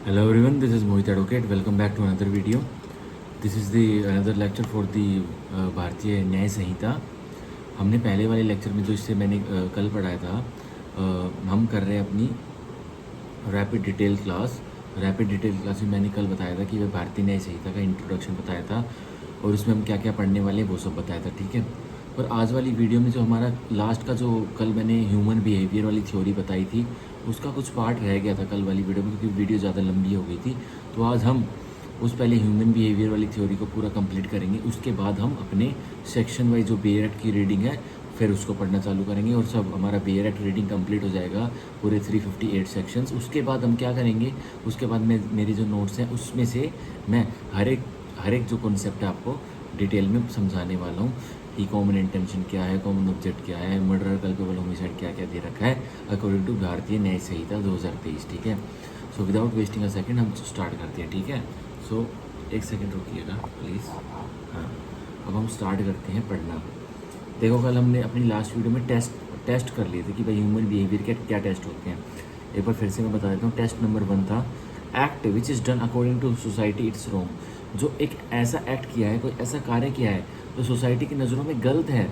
Hello everyone, this is Mohit Advocate. Welcome back to another video. This is the another lecture for the भारतीय न्याय संहिता. हमने पहले वाले lecture में जो इससे मैंने कल पढ़ाया था, हम कर रहे हैं अपनी rapid detail class. Rapid detail class में मैंने कल बताया था कि वह भारतीय न्याय संहिता का इंट्रोडक्शन बताया था और उसमें हम क्या क्या पढ़ने वाले हैं वो सब बताया था, ठीक है. और आज वाली वीडियो में जो हमारा लास्ट का जो कल मैंने ह्यूमन बिहेवियर वाली थ्योरी बताई थी, उसका कुछ पार्ट रह गया था कल वाली वीडियो में क्योंकि वीडियो ज़्यादा लंबी हो गई थी. तो आज हम उस पहले ह्यूमन बिहेवियर वाली थ्योरी को पूरा कंप्लीट करेंगे. उसके बाद हम अपने सेक्शन वाइज जो बेयर एक्ट की रीडिंग है फिर उसको पढ़ना चालू करेंगे और सब हमारा बेयर एक्ट रीडिंग कंप्लीट हो जाएगा, पूरे 358 सेक्शंस. उसके बाद हम क्या करेंगे, उसके बाद मैं मेरी जो नोट्स हैं उसमें से मैं हर एक जो कॉन्सेप्ट है आपको डिटेल में समझाने वाला हूँ कि कॉमन इंटेंशन क्या है, कॉमन ऑब्जेक्ट क्या है, मर्डर कल्पेबल होमिसाइड क्या क्या दे रखा है अकॉर्डिंग टू भारतीय न्याय संहिता 2023, ठीक है. So without wasting a second हम स्टार्ट करते हैं, ठीक है. सो एक सेकंड रुकिएगा प्लीज़. हाँ, अब हम स्टार्ट करते हैं पढ़ना. देखो कल हमने अपनी लास्ट वीडियो में टेस्ट कर लिए थे कि भाई ह्यूमन बिहेवियर के क्या टेस्ट होते हैं. एक बार फिर से मैं बता देता हूँ. टेस्ट नंबर 1 था act which is done according to society it's wrong. जो एक ऐसा एक्ट किया है, कोई ऐसा कार्य किया है तो सोसाइटी की नज़रों में गलत है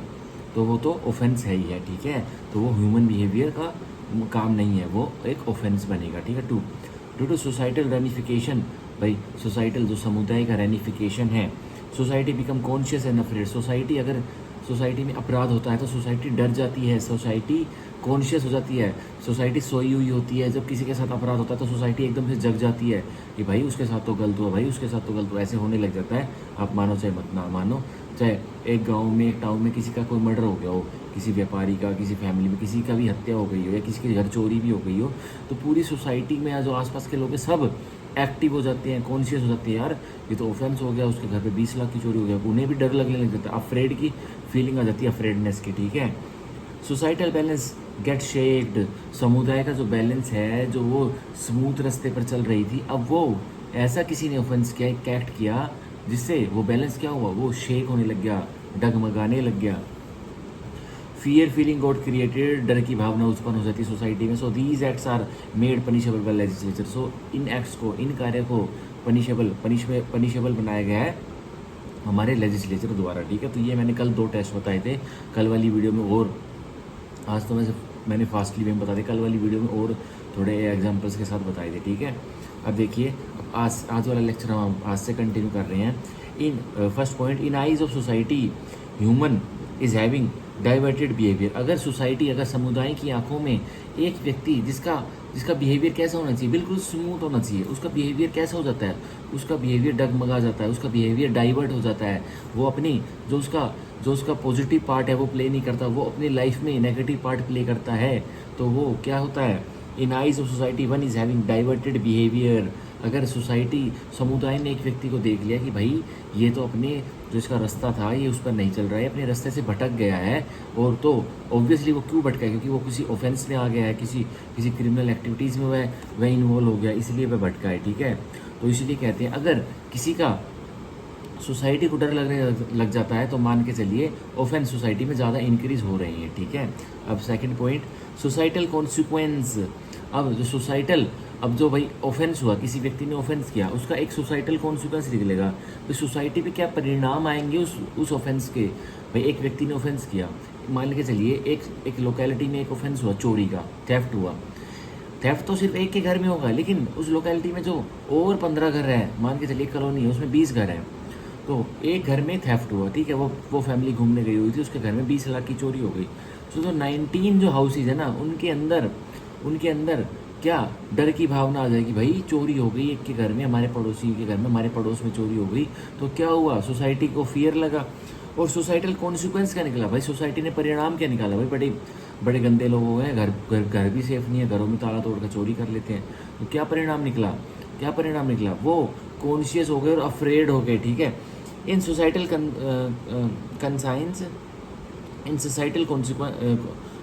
तो वो तो ऑफेंस है ही है, ठीक है. तो वो ह्यूमन बिहेवियर का काम नहीं है, वो एक ऑफेंस बनेगा, ठीक है. ड्यू टू सोसाइटल रेनिफिकेशन, भाई सोसाइटल जो समुदाय का रेनिफिकेशन है, society become conscious and afraid. अगर सोसाइटी में अपराध होता है तो सोसाइटी डर जाती है, सोसाइटी कॉन्शियस हो जाती है, सोसाइटी सोई हुई होती है. जब किसी के साथ अपराध होता है तो सोसाइटी एकदम से जग जाती है कि भाई उसके साथ तो गलत हुआ, भाई उसके साथ तो गलत हुआ. ऐसे होने लग जाता है, आप मानो चाहे मत ना मानो. चाहे एक गांव में, एक टाउन में किसी का कोई मर्डर हो गया हो, किसी व्यापारी का, किसी फैमिली में किसी का भी हत्या हो गई हो या किसी के घर चोरी भी हो गई हो, तो पूरी सोसाइटी में जो आसपास के लोग हैं सब एक्टिव हो जाते हैं, कॉन्शियस हो जाते हैं. यार ये तो ऑफेंस हो गया, उसके घर पे 20 लाख की चोरी हो गया, उन्हें भी डर लगने लग जाता है. अफ्रेड की फीलिंग आ जाती है, अफ्रेडनेस की, ठीक है. Societal balance get shaked. समुदाय का जो बैलेंस है, जो वो स्मूथ रास्ते पर चल रही थी, अब वो ऐसा किसी ने ऑफेंस किया, एक एक्ट किया जिससे वो बैलेंस क्या हुआ, वो शेक होने लग गया, डगमगाने लग गया. Fear feeling got created. डर की भावना उत्पन्न हो जाती है सोसाइटी में. So these acts are made punishable by legislature. So इन एक्ट्स को, इन कार्य को पनिशेबल बनाया गया है हमारे लेजिस्लेचर द्वारा, ठीक है. तो ये मैंने कल 2 टेस्ट बताए थे कल वाली वीडियो में, और आज तो मैंने फास्टली वे में बता दिया. कल वाली वीडियो में और थोड़े एग्जांपल्स के साथ बताए थे, ठीक है. अब देखिए, आज वाला लेक्चर हम आज से कंटिन्यू कर रहे हैं. In first point, in eyes of society human is having diverted behaviour. अगर सोसाइटी, अगर समुदाय की आंखों में एक व्यक्ति जिसका बिहेवियर कैसा होना चाहिए, बिल्कुल स्मूथ होना चाहिए, उसका बिहेवियर कैसा हो जाता है, उसका बिहेवियर डगमगा जाता है, उसका बिहेवियर डाइवर्ट हो जाता है. वो अपनी जो उसका पॉजिटिव पार्ट है वो प्ले नहीं करता, वो अपनी लाइफ में नेगेटिव पार्ट प्ले करता है, तो वो क्या होता है, इन eyes of society one is having diverted behaviour. अगर सोसाइटी, समुदाय ने एक व्यक्ति को देख लिया कि भाई ये तो अपने जो इसका रास्ता था ये उस पर नहीं चल रहा है, अपने रास्ते से भटक गया है, और तो ऑब्वियसली वो क्यों भटका है, क्योंकि वो किसी ऑफेंस में आ गया है, किसी क्रिमिनल एक्टिविटीज़ में वह इन्वॉल्व हो गया, इसलिए वह भटका है, ठीक है. तो इसलिए कहते हैं अगर किसी का सोसाइटी को डर लगने लग जाता है तो मान के चलिए ऑफेंस सोसाइटी में ज़्यादा इंक्रीज हो रही है, ठीक है. अब सेकंड पॉइंट, सोसाइटल कॉन्सिक्वेंस. अब जो भाई ऑफेंस हुआ, किसी व्यक्ति ने ऑफेंस किया, उसका एक सोसाइटल कॉन्सिक्वेंस निकलेगा. तो सोसाइटी पे क्या परिणाम आएंगे उस ऑफेंस के. भाई एक व्यक्ति ने ऑफेंस किया, मान के चलिए एक लोकेलिटी में एक ऑफेंस हुआ, चोरी का, थेफ्ट हुआ. थेफ्ट तो सिर्फ एक के घर में होगा, लेकिन उस लोकेलिटी में जो और 15 घर हैं, मान के चलिए कॉलोनी है उसमें 20 घर हैं, तो एक घर में थेफ्ट हुआ, ठीक है. वो फैमिली घूमने गई हुई थी, उसके घर में 20 लाख की चोरी हो गई. तो 19 जो हाउसेज है ना, उनके अंदर क्या डर की भावना आ जाएगी, भाई चोरी हो गई एक के घर में, हमारे पड़ोसी के घर में, हमारे पड़ोस में चोरी हो गई. तो क्या हुआ, सोसाइटी को फियर लगा. और सोसाइटल कॉन्सिक्वेंस क्या निकला, भाई सोसाइटी ने परिणाम क्या निकाला, भाई बड़े बड़े गंदे लोग हो गए, घर भी सेफ नहीं है, घरों में ताला तोड़ कर चोरी कर लेते हैं. तो क्या परिणाम निकला, वो कॉन्शियस हो गए और अफ्रेड हो गए, ठीक है. In societal conscience, in societal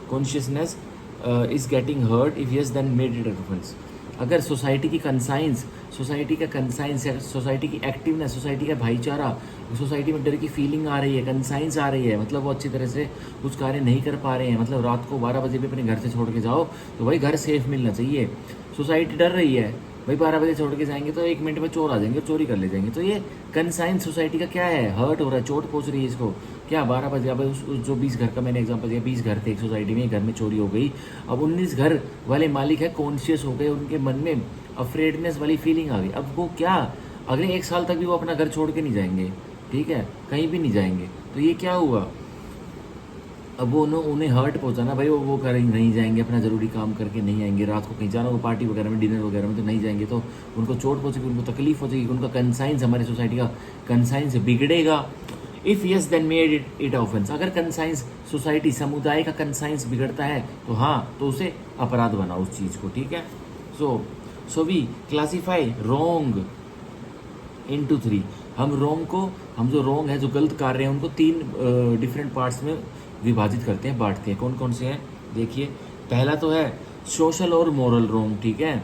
consciousness is getting hurt, if yes then made it offence. अगर सोसाइटी की कंसाइंस, सोसाइटी का कंसाइंस है, सोसाइटी की एक्टिवनेस, सोसाइटी का भाईचारा, सोसाइटी में डर की फीलिंग आ रही है, कंसाइंस आ रही है, मतलब वो अच्छी तरह से कुछ कार्य नहीं कर पा रहे हैं, मतलब रात को 12 बजे भी अपने घर से छोड़ के जाओ तो भाई घर सेफ मिलना चाहिए. सोसाइटी डर रही है, भाई 12 बजे छोड़ के जाएंगे तो 1 मिनट में चोर आ जाएंगे और चोरी कर ले जाएंगे। तो ये कंसाइन सोसाइटी का क्या है, हर्ट हो रहा है, चोट पहुंच रही है इसको। क्या 12 बजे, अब जो 20 घर का मैंने एग्जांपल दिया, 20 घर थे एक सोसाइटी में, एक घर में चोरी हो गई। अब 19 घर वाले मालिक है कॉन्शियस हो गए, उनके मन में अफ्रेडनेस वाली फीलिंग आ गई। अब वो क्या, अगले 1 साल तक भी वो अपना घर छोड़ के नहीं जाएंगे, ठीक है, कहीं भी नहीं जाएंगे। तो ये क्या हुआ, अब वो उन्हें हर्ट पहुंचा ना भाई, वो करेंगे, नहीं जाएंगे, अपना ज़रूरी काम करके नहीं आएंगे, रात को कहीं जाना हो पार्टी वगैरह में, डिनर वगैरह में, तो नहीं जाएंगे, तो उनको चोट पहुंचेगी, उनको तकलीफ हो जाएगी, उनका कंसाइंस, हमारी सोसाइटी का कंसाइंस बिगड़ेगा। If yes then made it offence. अगर कंसाइंस, सोसाइटी, समुदाय का कंसाइंस बिगड़ता है तो हाँ, तो उसे अपराध बनाओ उस चीज़ को, ठीक है। So we classify wrong into 3। हम जो रोंग है, जो गलत कार्य हैं, उनको 3 डिफरेंट पार्ट्स में विभाजित करते हैं, बांटते हैं। कौन कौन से हैं देखिए। पहला तो है सोशल और मोरल रोंग, ठीक है।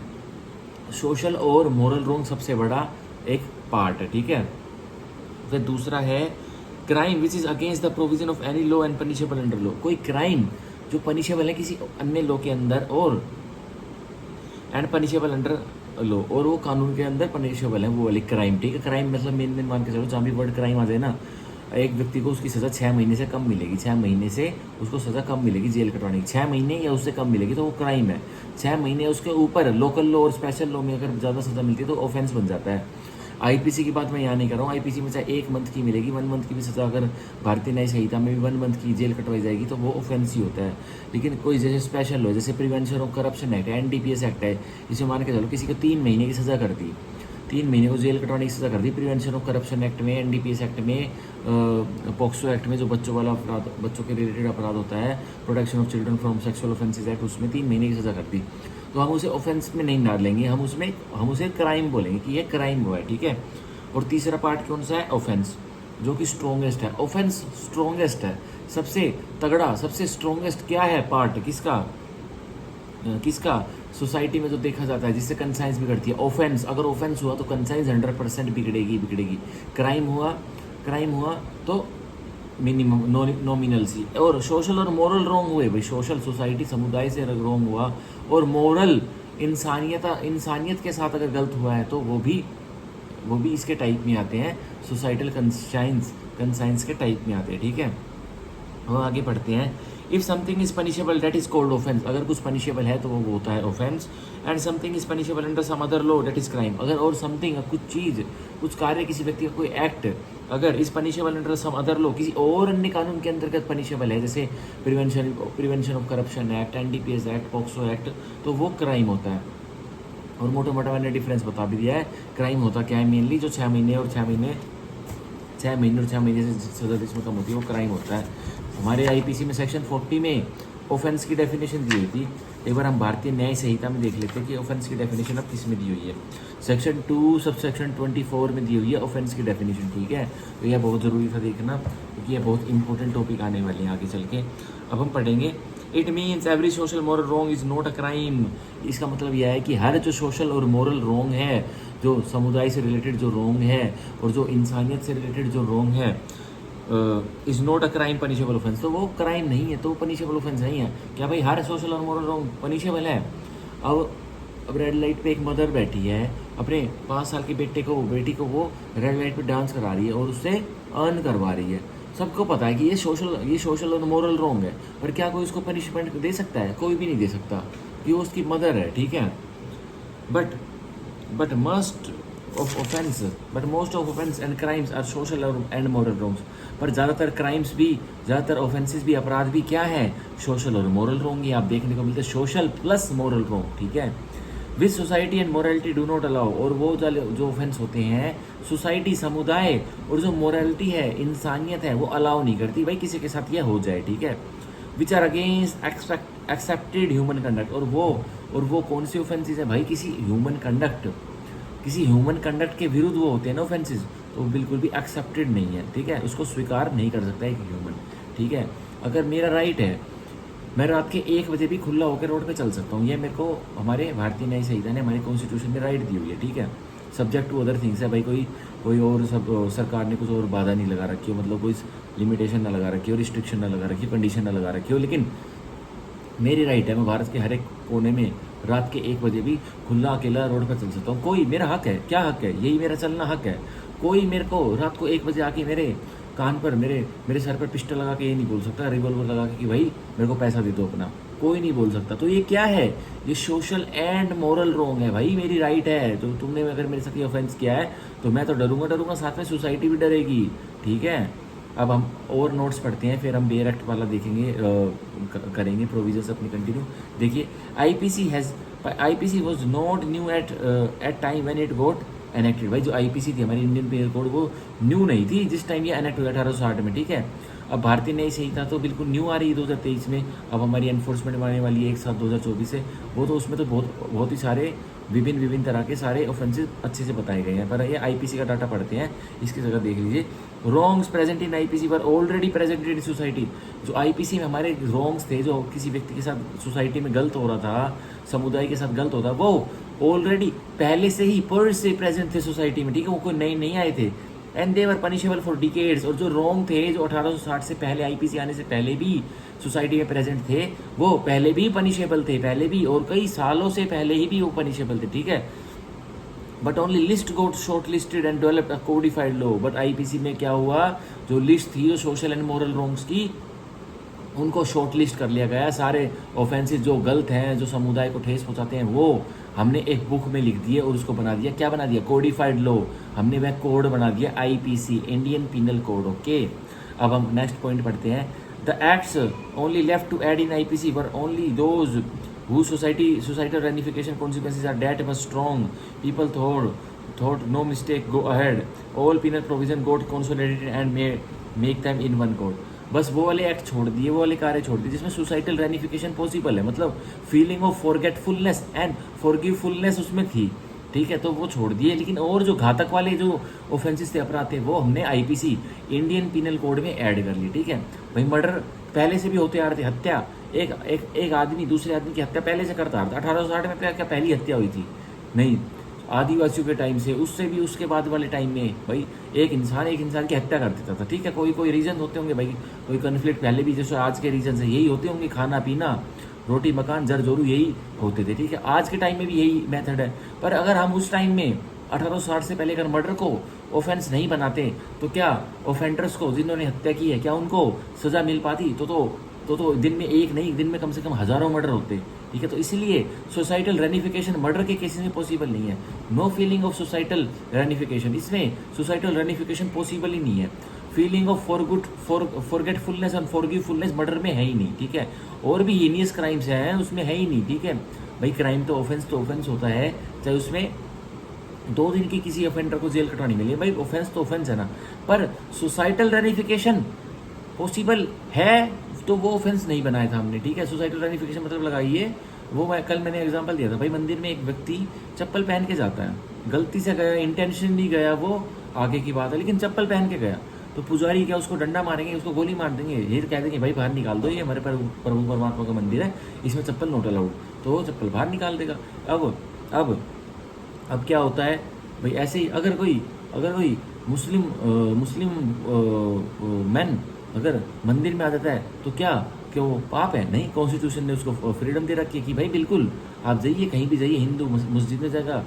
सोशल और मोरल रोंग सबसे बड़ा एक पार्ट है, ठीक है। फिर दूसरा है crime which is against the provision of any law and punishable under law. कोई क्राइम जो पनिशेबल है किसी अन्य लॉ के अंदर, और एंड पनिशेबल अंडर लो, और वो कानून के अंदर पनिशेबल है, वो वाली क्राइम, ठीक है। क्राइम मतलब मेन मान के चलो, जहाँ भी वर्ड क्राइम आ जाए ना, एक व्यक्ति को उसकी सज़ा 6 महीने से कम मिलेगी, 6 महीने से उसको सज़ा कम मिलेगी जेल कटवाने की, 6 महीने या उससे कम मिलेगी तो वो क्राइम है। 6 महीने उसके ऊपर लोकल लॉ और स्पेशल लॉ में अगर ज़्यादा सज़ा मिलती है तो ऑफेंस बन जाता है। आईपीसी की बात मैं यहाँ नहीं कर रहा हूँ, आईपीसी में चाहे 1 मंथ की मिलेगी, 1 मंथ की भी सज़ा अगर भारतीय न्याय संहिता में भी 1 मंथ की जेल कटवाई जाएगी तो वो ऑफेंस ही होता है। लेकिन कोई जैसे स्पेशल लॉ, जैसे prevention of corruption act, NDPS act है, इसे मान के चलो किसी को 3 महीने की सज़ा कर दी, 3 महीने को जेल कटवाने की सज़ा कर दी। प्रिवेंशन ऑफ करप्शन एक्ट में, एनडीपीएस एक्ट में, पॉक्सो एक्ट में, जो बच्चों वाला अपराध, बच्चों के रिलेटेड अपराध होता है, protection of children from sexual offences act, उसमें 3 महीने की सज़ा कर दी। तो हम उसे ऑफेंस में नहीं डालेंगे, हम उसे क्राइम बोलेंगे कि ये क्राइम हुआ है, ठीक है। और तीसरा पार्ट कौन सा है, ऑफेंस, जो कि स्ट्रॉन्गेस्ट है। ऑफेंस स्ट्रॉन्गेस्ट है, सबसे तगड़ा, सबसे स्ट्रॉन्गेस्ट क्या है पार्ट, किसका सोसाइटी में जो देखा जाता है, जिससे कंसाइंस बिगड़ती है। ऑफेंस, अगर ऑफेंस हुआ तो कंसाइंस 100% बिगड़ेगी। क्राइम हुआ तो मिनिमम नॉमिनल सी। और सोशल और मोरल रोंग हुए भाई, सोशल सोसाइटी, समुदाय से रोंग हुआ, और मोरल इंसानियत के साथ अगर गलत हुआ है तो वो भी इसके टाइप में आते हैं, सोसाइटल कंसाइंस के टाइप में आते हैं, ठीक है। हम आगे पढ़ते हैं। If something is punishable that is called offence. अगर कुछ पनिशेबल है तो वो होता है offence. And something is punishable under some other law that is crime. अगर और समथिंग, कुछ चीज़, कुछ कार्य, किसी व्यक्ति का कोई एक्ट अगर इस punishable under some other law, किसी और अन्य कानून के अंतर्गत पनिशेबल है, जैसे prevention of corruption act, NDPS act, POCSO act, तो वो क्राइम होता है। और मोटा मोटा मैंने डिफरेंस बता भी दिया है। क्राइम होता क्या है, मेनली जो 6 महीने और 6 महीने से सज़ा जिसमें कम होती है वो क्राइम होता है। हमारे आईपीसी में सेक्शन 40 में ऑफेंस की डेफिनेशन दी हुई थी। एक बार हम भारतीय न्याय संहिता में देख लेते हैं कि ऑफेंस की डेफिनेशन अब किस में दी हुई है। सेक्शन 2 सब सेक्शन 24 में दी हुई है ऑफेंस की डेफिनेशन, ठीक है। तो यह बहुत ज़रूरी था देखना, क्योंकि यह बहुत इंपॉर्टेंट टॉपिक आने वाले हैं आगे चल के। अब हम पढ़ेंगे, it means every social moral wrong is not a crime. इसका मतलब यह है कि हर जो सोशल और मोरल रॉन्ग है, जो समुदाय से रिलेटेड जो रॉन्ग है और जो इंसानियत से रिलेटेड जो रॉन्ग है, is not a crime punishable offence. तो वो क्राइम नहीं है, तो वो पनिशेबल ऑफेंस नहीं है। क्या भाई हर सोशल और मोरल रॉन्ग पनिशेबल है? अब रेड लाइट पे एक मदर बैठी है, अपने 5 साल के बेटी को वो रेड लाइट पे डांस करा रही है और उससे अर्न करवा रही है। सबको पता है कि ये सोशल और मोरल रॉन्ग है, पर क्या कोई उसको पनिशमेंट दे सकता है? कोई भी नहीं दे सकता, कि वो उसकी मदर है, ठीक है। But most of offence and crimes are social and moral wrongs. पर ज़्यादातर ऑफेंसेस भी, अपराध भी क्या है, सोशल और मोरल रॉन्ग ही आप देखने को मिलते हैं, सोशल प्लस मोरल रॉन्ग, ठीक है। Which society and morality do not allow. और वो जो ऑफेंस होते हैं, सोसाइटी, समुदाय, और जो मोरालिटी है, इंसानियत है, वो अलाउ नहीं करती भाई किसी के साथ यह हो जाए, ठीक है। Which are against accepted human conduct. और वो कौन सी ऑफेंसेस है भाई, किसी ह्यूमन कंडक्ट के विरुद्ध वो होते हैं ना ऑफेंसेस, तो बिल्कुल भी एक्सेप्टेड नहीं है, ठीक है। उसको स्वीकार नहीं कर सकता एक ह्यूमन, ठीक है। अगर मेरा राइट है, मैं रात के 1 बजे भी खुला होकर रोड पे चल सकता हूँ, ये मेरे को हमारे भारतीय न्याय संहिता ने, हमारी कॉन्स्टिट्यूशन में राइट दी हुई है, ठीक है। सब्जेक्ट टू अदर थिंग्स है भाई, कोई और सरकार ने कुछ और बाधा नहीं लगा रखी हो, मतलब कोई लिमिटेशन ना लगा रखी हो, रिस्ट्रिक्शन ना लगा रखी हो, कंडीशन ना लगा रखी हो, लेकिन मेरी राइट है, मैं भारत के हर एक कोने में रात के 1 बजे भी खुला अकेला रोड पर चल सकता हूँ। कोई मेरा हक है, क्या हक है, यही मेरा चलना हक है। कोई मेरे को रात को 1 बजे आके मेरे कान पर मेरे सर पर पिस्टल लगा के ये नहीं बोल सकता, रिवॉल्वर लगा के कि भाई मेरे को पैसा दे दो अपना, कोई नहीं बोल सकता। तो ये क्या है, ये सोशल एंड मॉरल रॉन्ग है भाई। मेरी राइट है, तो तुमने अगर मेरे साथ ये ऑफेंस किया है तो मैं तो डरूंगा, साथ में सोसाइटी भी डरेगी, ठीक है। अब हम और नोट्स पढ़ते हैं, फिर हम बेयर एक्ट वाला देखेंगे, करेंगे प्रोविजंस अपनी कंटिन्यू। देखिए, IPC was not new at time when it got enacted. भाई जो आईपीसी थी हमारी इंडियन पेनल कोड, वो न्यू नहीं थी जिस टाइम ये एनेक्ट हुआ 1860 में, ठीक है। अब भारतीय न्याय संहिता तो बिल्कुल न्यू आ रही है 2023 में। अब हमारी एनफोर्समेंट आने वाली है 1/7/2024 से। वो तो उसमें तो बहुत ही सारे विभिन्न तरह के सारे ऑफेंसेस अच्छे से बताए गए हैं। पर ये आईपीसी का डाटा पढ़ते हैं, इसकी जगह देख लीजिए। Wrongs present in IPC were already presented in society. जो आईपीसी में हमारे रॉन्ग्स थे, जो किसी व्यक्ति के साथ सोसाइटी में गलत हो रहा था, समुदाय के साथ गलत होता, वो ऑलरेडी पहले से ही पर से प्रेजेंट थे सोसाइटी में, ठीक है। वो कोई नए नहीं आए थे। And they were punishable for decades. और जो रॉन्ग थे, जो 1860 से पहले, आईपीसी आने से पहले भी सोसाइटी में प्रेजेंट थे, वो पहले भी पनिशेबल थे, पहले भी, और कई सालों से पहले ही भी वो पनिशेबल थे, ठीक है। But only list got short listed and develop a codified law. But IPC में क्या हुआ, जो लिस्ट थी जो सोशल एंड मोरल रॉन्ग्स की, उनको शॉर्ट लिस्ट कर लिया गया। सारे ऑफेंसेस जो गलत हैं, जो समुदाय को ठेस पहुंचाते हैं, वो हमने एक बुक में लिख दिए और उसको बना दिया, क्या बना दिया, कोडिफाइड लॉ। हमने वह कोड बना दिया, IPC, Indian penal code, okay. अब हम नेक्स्ट पॉइंट पढ़ते हैं। The acts only left to add in IPC were only those whose societal ramification consequences are that much strong. People thought no mistake, go ahead. All penal provision got consolidated and make them in one code. बस वो वाले act छोड़ दिए, वो वाले कार्य छोड़ दिए जिसमें सोसाइटल रेनिफिकेशन पॉसिबल है, मतलब फीलिंग ऑफ फॉरगेटफुलनेस एंड फॉरगिवफुलनेस उसमें थी, ठीक है, तो वो छोड़ दिए। लेकिन और जो घातक वाले जो ऑफेंसेस थे, अपराध थे, वो हमने आईपीसी, इंडियन पिनल कोड में ऐड कर ली, ठीक है। भाई मर्डर पहले से भी होते आ रहे थे, हत्या, एक आदमी दूसरे आदमी की हत्या पहले से करता आ रहा था। 1860 में क्या पहली हत्या हुई थी? नहीं, आदिवासियों के टाइम से, उससे भी उसके बाद वाले टाइम में भाई एक इंसान की हत्या कर देता था, ठीक है। कोई रीजन होते होंगे भाई, कोई कन्फ्लिक्ट पहले भी, जैसे आज के रीजन से यही होते होंगे, खाना पीना, रोटी मकान, जर जोरू, यही होते थे, ठीक है। आज के टाइम में भी यही मेथड है। पर अगर हम उस टाइम में 1860 से पहले अगर मर्डर को ऑफेंस नहीं बनाते, तो क्या ऑफेंडर्स को, जिन्होंने हत्या की है, क्या उनको सजा मिल पाती? तो दिन में एक नहीं, दिन में कम से कम हजारों मर्डर होते, ठीक है। तो इसलिए सोसाइटल रेनिफिकेशन मर्डर के केसेस में पॉसिबल नहीं है। नो फीलिंग ऑफ सोसाइटल रेनिफिकेशन, इसमें सोसाइटल रेनिफिकेशन पॉसिबल ही नहीं है। फीलिंग ऑफ फॉरगेटफुलनेस और फॉरगिवफुलनेस मर्डर में है ही नहीं, ठीक है। और भी हीनियस क्राइम्स हैं उसमें है ही नहीं, ठीक है। भाई क्राइम तो ऑफेंस होता है, चाहे उसमें 2 दिन की किसी ऑफेंडर को जेल कटवानी मिले, भाई ऑफेंस तो ऑफेंस है ना। पर सोसाइटल रेनिफिकेशन पॉसिबल है, तो वो ऑफेंस नहीं बनाया था हमने, ठीक है। सोसाइटल रेनिफिकेशन मतलब लगाइए, वो मैंने एग्जांपल दिया था। भाई मंदिर में एक व्यक्ति चप्पल पहन के जाता है, गलती से गया, इंटेंशन नहीं गया, वो आगे की बात है, लेकिन चप्पल पहन के गया, तो पुजारी क्या उसको डंडा मारेंगे, उसको गोली मार देंगे, ये कह देंगे भाई बाहर निकाल दो, ये हमारे प्रभु परमात्मा का मंदिर है, इसमें चप्पल नोट अलाउड, तो वो चप्पल बाहर निकाल देगा। अब क्या होता है भाई, ऐसे ही अगर कोई मुस्लिम मैन अगर मंदिर में आ जाता है, तो क्या वो पाप है? नहीं, कॉन्स्टिट्यूशन ने उसको फ्रीडम दे रखी है कि भाई बिल्कुल आप जाइए, कहीं भी जाइए, हिंदू मस्जिद में जाएगा,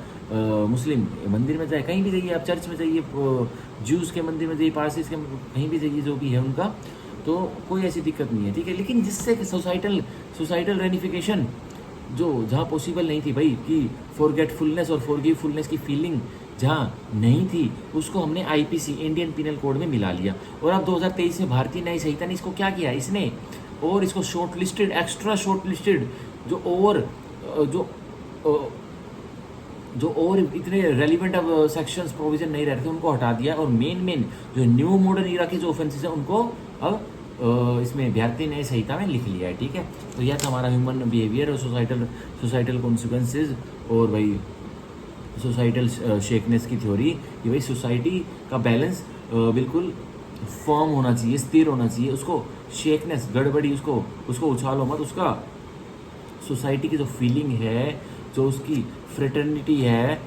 मुस्लिम मंदिर में जाए, कहीं भी जाइए, आप चर्च में जाइए, ज्यूज़ के मंदिर में जाइए, पारसीज के कहीं भी जाइए, जो भी है उनका, तो कोई ऐसी दिक्कत नहीं है, ठीक है। लेकिन जिससे सोसाइटल रेनिफिकेशन जो जहाँ पॉसिबल नहीं थी भाई, कि फॉरगेटफुलनेस और फॉरगिवफुलनेस की फीलिंग जहाँ नहीं थी, उसको हमने आईपीसी, इंडियन पिनल कोड में मिला लिया। और अब 2023 में भारतीय न्याय संहिता ने इसको क्या किया, इसने और इसको short listed, extra short listed, जो और इतने रेलिवेंट अब सेक्शंस प्रोविजन नहीं रहते, उनको हटा दिया, और मेन जो न्यू मॉडर्न इरा के जो ऑफेंसेस हैं, उनको अब इसमें भारतीय न्याय संहिता में लिख लिया है, ठीक है। तो यह था हमारा ह्यूमन बिहेवियर और सोसाइटल कॉन्सिक्वेंसेज, और भाई सोसाइटल शेकनेस की थ्योरी, कि भाई सोसाइटी का बैलेंस बिल्कुल फर्म होना चाहिए, स्थिर होना चाहिए, उसको शेकनेस, गड़बड़ी, उसको उछालो मत। उसका सोसाइटी की जो फीलिंग है, जो उसकी फ्रेटर्निटी है,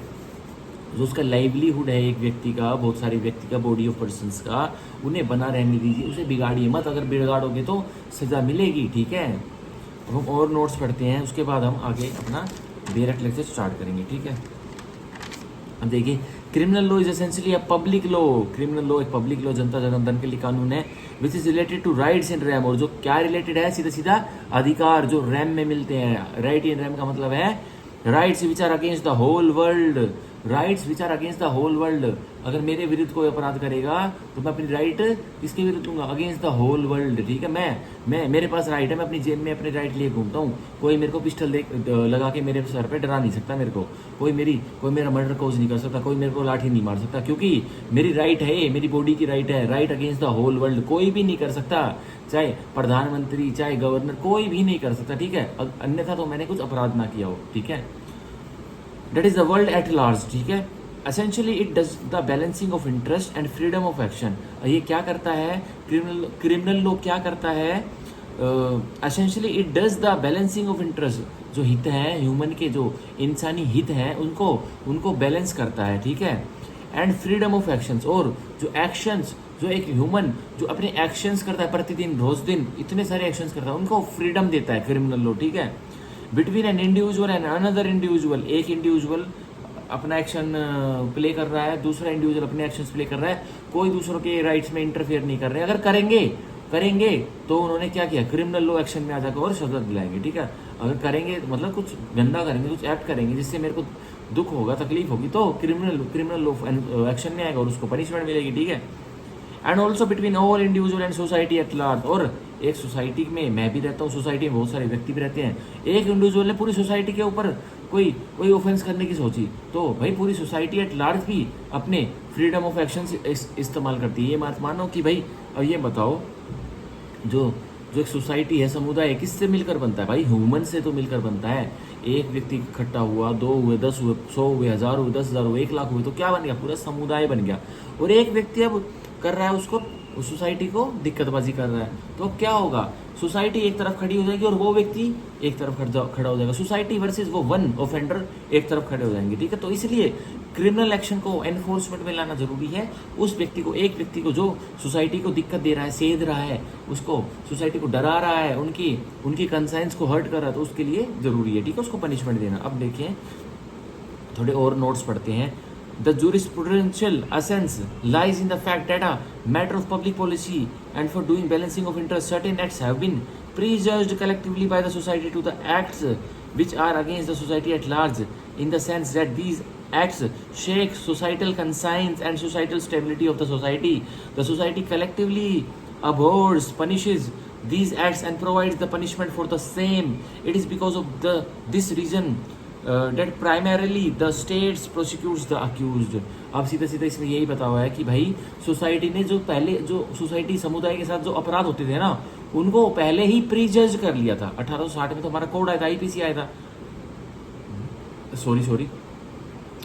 जो उसका लाइवलीहुड है एक व्यक्ति का, बहुत सारे व्यक्ति का, बॉडी ऑफ पर्सन्स का, उन्हें बना रहने दीजिए, उसे बिगाड़िए मत। अगर बिगाड़ोगे तो सज़ा मिलेगी, ठीक है। अब हम और नोट्स पढ़ते हैं, उसके बाद हम आगे अपना डायरेक्ट लेक्चर स्टार्ट करेंगे, ठीक है। अब देखिए, criminal law is essentially a public law. Criminal law एक पब्लिक लॉ, जनता जनार्दन के लिए कानून है, which is related to rights in rem. और जो क्या रिलेटेड है, सीधा सीधा अधिकार जो रैम में मिलते हैं। राइट इन रैम का मतलब है rights which are against the whole world. Rights which are against the whole world. अगर मेरे विरुद्ध कोई अपराध करेगा तो मैं अपनी राइट किसके विरुद्ध दूंगा, अगेंस्ट द होल वर्ल्ड, ठीक है। मैं मेरे पास राइट है, मैं अपनी जेब में अपने राइट लिए घूमता हूँ। कोई मेरे को पिस्टल लगा के मेरे सर पे डरा नहीं सकता मेरे को। कोई मेरा मर्डर कोज नहीं कर सकता, कोई मेरे को लाठी नहीं मार सकता, क्योंकि मेरी राइट है, मेरी बॉडी की राइट है। Right against the whole world कोई भी नहीं कर सकता, चाहे प्रधानमंत्री चाहे गवर्नर, कोई भी नहीं कर सकता, ठीक है। अन्यथा तो मैंने कुछ अपराध ना किया हो, ठीक है। That is the world at large, ठीक है। Essentially it does the balancing of interest and freedom of action। ये क्या करता है, क्रिमिनल लॉ क्या करता है, essentially it does the balancing of interest। जो हित हैं ह्यूमन के, जो इंसानी हित हैं उनको बैलेंस करता है, ठीक है। एंड फ्रीडम ऑफ एक्शंस, और जो एक्शंस, जो एक ह्यूमन जो अपने एक्शंस करता है प्रतिदिन रोज दिन इतने सारे एक्शंस करता है, उनको फ्रीडम देता है क्रिमिनल लॉ, ठीक है। Between an individual and another individual, एक इंडिविजुअल अपना एक्शन प्ले कर रहा है, दूसरा इंडिविजुअल अपने एक्शंस प्ले कर रहा है, कोई दूसरों के राइट्स में इंटरफेयर नहीं कर रहे। अगर करेंगे तो उन्होंने क्या किया, क्रिमिनल लॉ एक्शन में आ जाकर और सजा दिलाएंगे, ठीक है। अगर करेंगे मतलब कुछ गंदा करेंगे, कुछ एक्ट करेंगे जिससे मेरे को दुख होगा, तकलीफ होगी, तो क्रिमिनल लॉ एक्शन में आएगा और उसको पनिशमेंट मिलेगी, ठीक है। And also between all individual and society at large, और एक सोसाइटी में मैं भी रहता हूँ, सोसाइटी में बहुत सारे व्यक्ति भी रहते हैं। एक इंडिविजुअल ने पूरी सोसाइटी के ऊपर कोई ऑफेंस करने की सोची, तो भाई पूरी सोसाइटी एट लार्ज भी अपने फ्रीडम ऑफ एक्शन इस्तेमाल करती है। ये मत मानो कि भाई, अब ये बताओ, जो एक सोसाइटी है, समुदाय किससे मिलकर बनता है भाई, ह्यूमन से तो मिलकर बनता है। एक व्यक्ति इकट्ठा हुआ, 2 हुए, 10 हुए, 100 हुए, 1000 हुए, 10,000 हुए, 1 लाख हुए, तो क्या बन गया, पूरा समुदाय बन गया। और एक व्यक्ति अब कर रहा है उसको, उस सोसाइटी को दिक्कतबाजी कर रहा है, तो क्या होगा, सोसाइटी एक तरफ खड़ी हो जाएगी और वो व्यक्ति एक तरफ खड़ा हो जाएगा। सोसाइटी वर्सेस वो वन ऑफेंडर एक तरफ खड़े हो जाएंगे, ठीक है। तो इसलिए क्रिमिनल एक्शन को एनफोर्समेंट में लाना जरूरी है। उस व्यक्ति को, एक व्यक्ति को जो सोसाइटी को दिक्कत दे रहा है, सेध रहा है, उसको सोसाइटी को डरा रहा है, उनकी कंसाइंस को हर्ट कर रहा है, तो उसके लिए जरूरी है, ठीक है, उसको पनिशमेंट देना। अब देखिए थोड़े और नोट्स पढ़ते हैं। The jurisprudential essence lies in the fact that a matter of public policy and for doing balancing of interest, certain acts have been prejudged collectively by the society to the acts which are against the society at large, in the sense that these acts shake societal conscience and societal stability of the society. The society collectively abhors, punishes these acts and provides the punishment for the same. It is because of this reason that primarily the states prosecutes the accused। अब सीधा इसमें यही बता हुआ है कि भाई society ने जो सोसाइटी समुदाय के साथ जो अपराध होते थे ना, उनको पहले ही प्री जज कर लिया था। 1860 में तो हमारा कोड आया था, आईपीसी आया था, सॉरी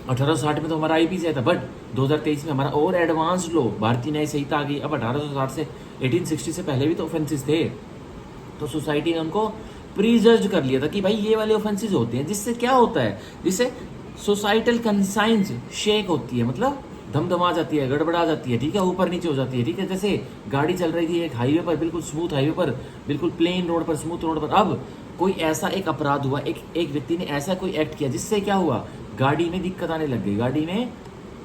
1860 में तो हमारा आईपीसी आया था, बट 2023 में हमारा और एडवांस लॉ भारतीय न्याय संहिता आ गई। अब 1860 से 1860 से पहले भी तो ऑफेंसेस थे, तो सोसाइटी ने उनको प्रीजज कर लिया था कि भाई ये वाले ऑफेंसेस होते हैं, जिससे क्या होता है, जिससे सोसाइटल कंसाइंस शेक होती है, मतलब धमधमा जाती है, गड़बड़ा जाती है, ठीक है, ऊपर नीचे हो जाती है, ठीक है। जैसे गाड़ी चल रही थी एक हाईवे पर, बिल्कुल स्मूथ हाईवे पर, बिल्कुल प्लेन रोड पर, स्मूथ रोड पर, अब कोई ऐसा एक अपराध हुआ, एक व्यक्ति ने ऐसा कोई एक्ट किया जिससे क्या हुआ, गाड़ी में दिक्कत आने लग गई, गाड़ी में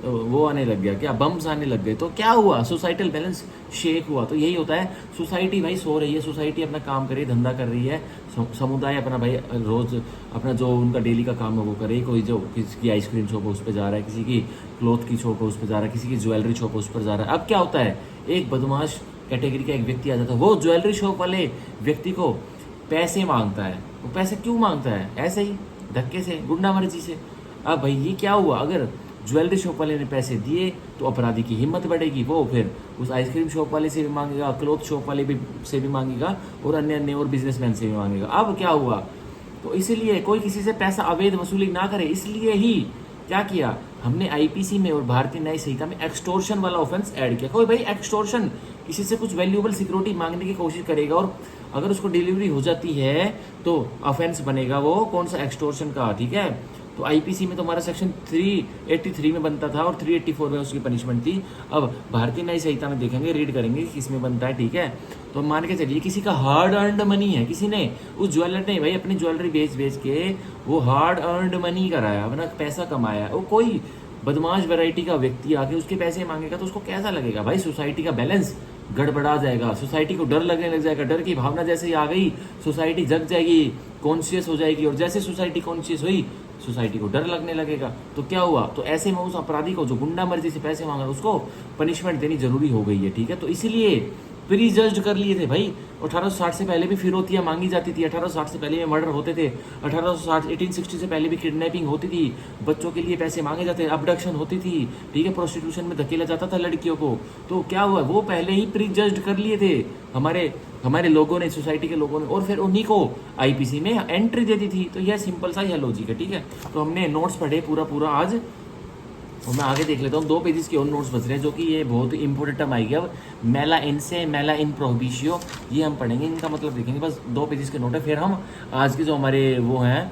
वो आने लग गया, क्या बम्स आने लग गए, तो क्या हुआ, सोसाइटल बैलेंस शेक हुआ। तो यही होता है, सोसाइटी भाई सो रही है, सोसाइटी अपना काम कर रही है, धंधा कर रही है, समुदाय अपना भाई रोज अपना जो उनका डेली का काम है वो करे। कोई जो किसी की आइसक्रीम शॉप है उस पर जा रहा है, किसी की क्लॉथ की शॉप है उस पर जा रहा है, किसी की ज्वेलरी शॉप है उस पर जा रहा है। अब क्या होता है, एक बदमाश कैटेगरी का एक व्यक्ति आ जाता है, वो ज्वेलरी शॉप वाले व्यक्ति को पैसे मांगता है। वो पैसे क्यों मांगता है, ऐसे ही धक्के से, गुंडा मर्जी से। अब भाई ये क्या हुआ, अगर ज्वेलरी शॉप वाले ने पैसे दिए तो अपराधी की हिम्मत बढ़ेगी, वो फिर उस आइसक्रीम शॉप वाले से भी मांगेगा, क्लॉथ शॉप वाले से भी मांगेगा, और अन्य और बिजनेसमैन से भी मांगेगा। अब क्या हुआ, तो इसीलिए कोई किसी से पैसा अवैध वसूली ना करे, इसलिए ही क्या किया हमने आईपीसी में और भारतीय न्याय संहिता में एक्सटोर्शन वाला ऑफेंस ऐड किया। कोई भाई एक्सटोर्शन किसी से कुछ वैल्यूएबल सिक्योरिटी मांगने की कोशिश करेगा और अगर उसको डिलीवरी हो जाती है तो ऑफेंस बनेगा वो कौन सा, एक्सटोर्शन का, ठीक है। तो आईपीसी में तो हमारा सेक्शन 383 में बनता था और 384 में उसकी पनिशमेंट थी। अब भारतीय न्याय संहिता में देखेंगे, रीड करेंगे किस में बनता है, ठीक है। तो मान के चलिए किसी का हार्ड अर्नड मनी है, किसी ने, उस ज्वेलर ने भाई अपनी ज्वेलरी बेच बेच के वो हार्ड अर्नड मनी कराया, अपना पैसा कमाया, वो कोई बदमाश वैरायटी का व्यक्ति आके उसके पैसे मांगेगा तो उसको कैसा लगेगा भाई? सोसाइटी का बैलेंस गड़बड़ा जाएगा, सोसाइटी को डर लगने लग जाएगा, डर की भावना जैसे ही आ गई सोसाइटी जग जाएगी, कॉन्शियस हो जाएगी, और जैसे सोसाइटी कॉन्शियस हुई सोसाइटी को डर लगने लगेगा। तो क्या हुआ? तो ऐसे में उस अपराधी को जो गुंडा मर्जी से पैसे मांगा उसको पनिशमेंट देनी जरूरी हो गई है, ठीक है। तो इसीलिए प्री जज्ड कर लिए थे भाई। 1860 से पहले भी फिरौतियाँ मांगी जाती थी, 1860 से पहले भी मर्डर होते थे, 1860 से पहले भी किडनैपिंग होती थी, बच्चों के लिए पैसे मांगे जाते थे, अबडक्शन होती थी, ठीक है, प्रोस्टिट्यूशन में धकेला जाता था लड़कियों को। तो क्या हुआ? वो पहले ही प्री जज्ड कर लिए थे हमारे लोगों ने, सोसाइटी के लोगों ने, और फिर उन्हीं को आईपीसी में एंट्री दे दी थी। तो यह सिंपल सा यह लॉजिक है, ठीक है। तो हमने नोट्स पढ़े पूरा आज, और मैं आगे देख लेता हूँ। 2 पेजेस के और नोट्स बच रहे हैं जो कि ये बहुत इंपॉर्टेंट टर्म आएगी अब, मेला इन से मेला इन प्रोहिबिशियो, ये हम पढ़ेंगे, इनका मतलब देखेंगे। बस 2 पेजेस के नोट है। फिर हम आज के जो हमारे वो हैं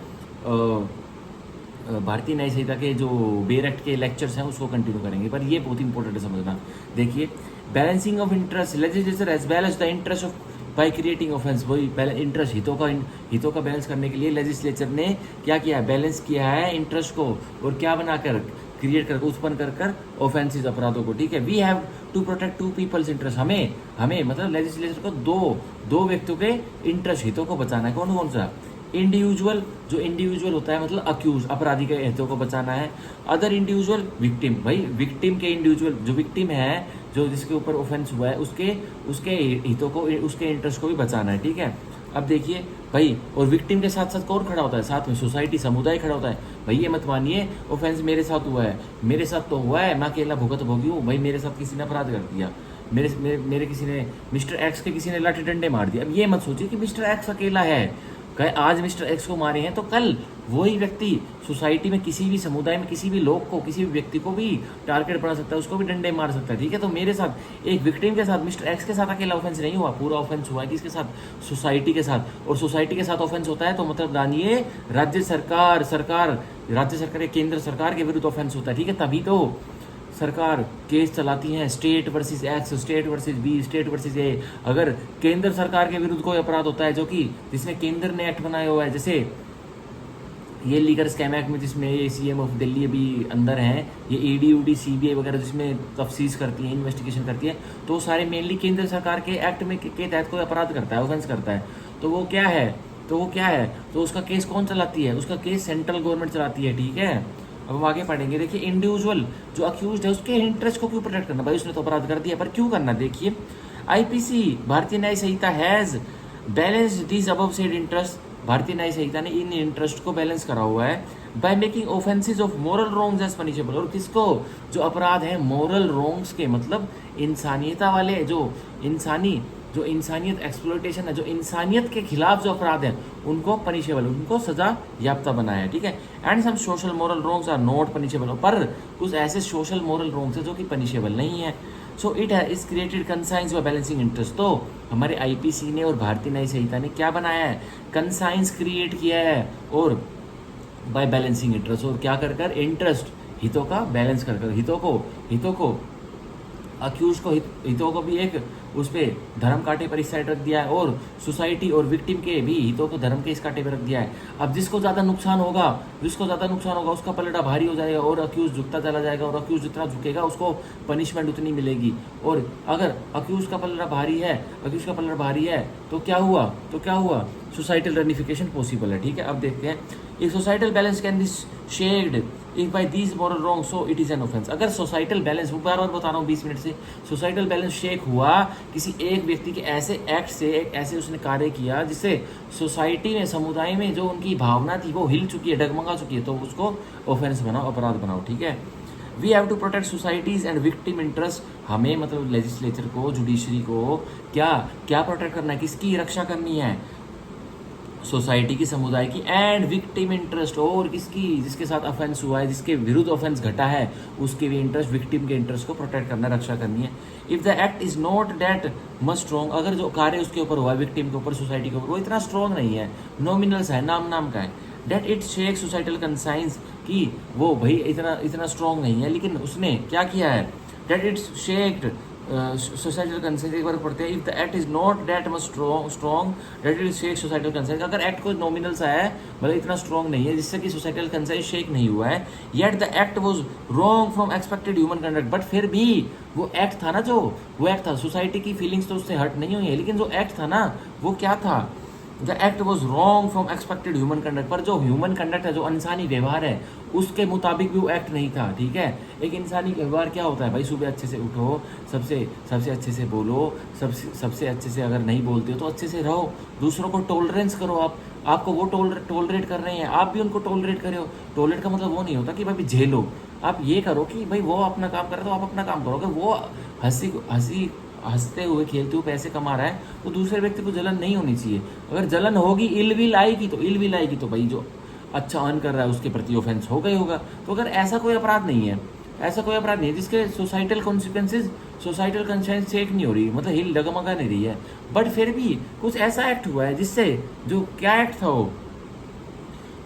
भारतीय न्याय संहिता के जो बेर एक्ट के लेक्चर्स हैं उसको कंटिन्यू करेंगे, पर ये बहुत इंपॉर्टेंट है समझना। देखिए, balancing of interest, legislature has balanced the interest of by creating offence, वही इंटरेस्ट हितों का बैलेंस करने के लिए लेजिस्लेचर ने क्या किया? बैलेंस किया है इंटरेस्ट को, और क्या बनाकर? क्रिएट करके, उत्पन्न कर ऑफेंसेस, अपराधों को, ठीक है। We have to protect 2 peoples interest, हमें मतलब लेजिस्लेचर को दो व्यक्तियों के इंटरेस्ट, हितों को बचाना है। कौन कौन सा? इंडिविजुअल, जो इंडिविजुअल होता है मतलब अक्यूज, अपराधी के हितों को बचाना है। अदर इंडिविजुअल, विक्टिम, भाई विक्टिम के इंडिविजुअल, जो विक्टिम है, जो जिसके ऊपर ऑफेंस हुआ है, उसके हितों को, उसके इंटरेस्ट को भी बचाना है, ठीक है। अब देखिए भाई, और विक्टिम के साथ साथ कौन खड़ा होता है? साथ में सोसाइटी, समुदाय खड़ा होता है। भाई ये मत मानिए ऑफेंस मेरे साथ हुआ है, मेरे साथ तो हुआ है, मैं अकेला भुगत भोगी हूँ, भाई मेरे साथ किसी ने अपराध कर दिया, मेरे किसी ने, मिस्टर एक्स के किसी ने लाठी डंडे मार दिया। अब ये मत सोचिए कि मिस्टर एक्स अकेला है, कहे आज मिस्टर एक्स को मारे हैं तो कल वही व्यक्ति सोसाइटी में, किसी भी समुदाय में, किसी भी लोग को, किसी भी व्यक्ति को भी टारगेट बना सकता है, उसको भी डंडे मार सकता है, ठीक है। तो मेरे साथ, एक विक्टिम के साथ, मिस्टर एक्स के साथ अकेला ऑफेंस नहीं हुआ, पूरा ऑफेंस हुआ है किसके साथ? सोसाइटी के साथ। और सोसाइटी के साथ ऑफेंस होता है तो मतलब जानिए राज्य सरकार या केंद्र सरकार के विरुद्ध ऑफेंस होता है, ठीक है। तभी तो सरकार केस चलाती है, state versus X, state versus B, state versus A. अगर केंद्र सरकार के विरुद्ध कोई अपराध होता है जो कि जिसमें केंद्र ने एक्ट बनाया हुआ है, जैसे ये लीगर स्कैम एक्ट में जिसमें ये सीएम ऑफ दिल्ली अभी अंदर हैं, ये ईडी यूडी सीबीआई वगैरह जिसमें तफ्तीश करती है, इन्वेस्टिगेशन करती है, तो सारे मेनली केंद्र सरकार के एक्ट में के तहत कोई अपराध करता है, ऑफेंस करता है, तो वो क्या है? तो उसका केस कौन चलाती है? उसका केस सेंट्रल गवर्नमेंट चलाती है, ठीक है। अब हम आगे पढ़ेंगे। देखिए, इंडिविजुअल जो अक्यूज्ड है उसके इंटरेस्ट को क्यों प्रोटेक्ट करना? भाई उसने तो अपराध कर दिया, पर क्यों करना? देखिए, IPC, Bharatiya Nyaya Sanhita has balanced this above said interest, Bharatiya Nyaya संहिता ने इन इंटरेस्ट को बैलेंस करा हुआ है by making offences of moral wrongs as punishable. और किसको? जो अपराध है मोरल रॉन्ग्स के, मतलब इंसानियता वाले, जो इंसानियत एक्सप्लोइटेशन है, जो इंसानियत के खिलाफ जो अपराध है उनको पनिशेबल, उनको सजा याफ्ता बनाया है, ठीक है। And some social moral wrongs are not punishable, पर कुछ ऐसे सोशल मोरल रॉन्ग्स है जो कि पनिशेबल नहीं है। So it is created conscience by balancing interest. तो हमारे आईपीसी ने और भारतीय न्याय संहिता ने क्या बनाया है? कंसाइंस क्रिएट किया है, और बाय बैलेंसिंग इंटरेस्ट, और क्या कर इंटरेस्ट, हितों का बैलेंस कर हितों को अक्यूज को, हितों को भी एक उस पर धर्म कांटे पर इस साइड रख दिया है, और सोसाइटी और विक्टिम के भी हितों को धर्म के इस कांटे पर रख दिया है। अब जिसको ज़्यादा नुकसान होगा उसका पलड़ा भारी हो जाएगा, और अक्यूज झुकता चला जाएगा, और अक्यूज जितना झुकेगा उसको पनिशमेंट उतनी मिलेगी। और अगर अक्यूज का पलड़ा भारी है तो क्या हुआ? सोसाइटल रेनिफिकेशन पॉसिबल है, ठीक है। अब देखते हैं, एक societal balance can be shaked if bye these moral wrong, so it is an offence. अगर सोसाइटल बैलेंस, वो बार बार बता रहा हूँ 20 मिनट से, सोसाइटल बैलेंस शेक हुआ किसी एक व्यक्ति के ऐसे एक्ट से, एक ऐसे उसने कार्य किया जिससे सोसाइटी में, समुदाय में जो उनकी भावना थी वो हिल चुकी है, डगमगा चुकी है, तो उसको ऑफेंस बनाओ, अपराध बनाओ, ठीक है। We have to protect societies and victim interest, हमें मतलब लेजिस्लेचर को, जुडिशरी को क्या प्रोटेक्ट करना है? किसकी रक्षा करनी है? सोसाइटी की, समुदाय की, एंड विक्टिम इंटरेस्ट, और किसकी? जिसके साथ ऑफेंस हुआ है, जिसके विरुद्ध ऑफेंस घटा है, उसके भी इंटरेस्ट, विक्टिम के इंटरेस्ट को प्रोटेक्ट करना, रक्षा करनी है। If the act is not that much strong, अगर जो कार्य उसके ऊपर हुआ है, विक्टिम के ऊपर, सोसाइटी के ऊपर, वो इतना स्ट्रॉन्ग नहीं है, नॉमिनल्स है, नाम का है, that it shakes societal conscience कि वो भाई इतना इतना स्ट्रॉन्ग नहीं है, लेकिन उसने क्या किया है, that it's shaked societal consent. एक बार पढ़ते हैं, if the act is not that much strong that it shake societal consent. अगर एक्ट कोई नॉमिनल सा है, मतलब इतना स्ट्रॉन्ग नहीं है जिससे कि सोसाइटल कंसेंट शेक नहीं हुआ है, yet the act was wrong from expected human conduct, but फिर भी वो एक्ट था ना, जो वो एक्ट था, सोसाइटी की फीलिंग्स तो उससे हर्ट नहीं हुई है, लेकिन जो एक्ट था ना वो क्या था, the act was wrong from expected human conduct. पर जो ह्यूमन कंडक्ट है, जो इंसानी व्यवहार है, उसके मुताबिक भी वो एक्ट नहीं था, ठीक है। एक इंसानी व्यवहार क्या होता है भाई, सुबह अच्छे से उठो, सबसे सबसे अच्छे से बोलो, सबसे अच्छे से अगर नहीं बोलते हो तो अच्छे से रहो, दूसरों को टॉलरेंस करो। आपको वो टॉलरेट कर रहे हैं, आप भी उनको टॉलरेट करे हो। टॉलरेट का मतलब वो नहीं होता कि भाई झेलो, आप ये करो कि भाई वो अपना काम कर रहा है तो आप अपना काम करो। अगर वो हंसते हुए खेलते हुए पैसे कमा रहा है तो दूसरे व्यक्ति को जलन नहीं होनी चाहिए। अगर जलन होगी, इल विल आएगी, तो भाई जो अच्छा अर्न कर रहा है उसके प्रति ऑफेंस होगा ही होगा। तो अगर ऐसा कोई अपराध नहीं है, जिसके societal consequences, societal conscience check नहीं हो रही, मतलब हिल डगमगा नहीं रही है, बट फिर भी कुछ ऐसा एक्ट हुआ है जिससे, जो क्या एक्ट था वो,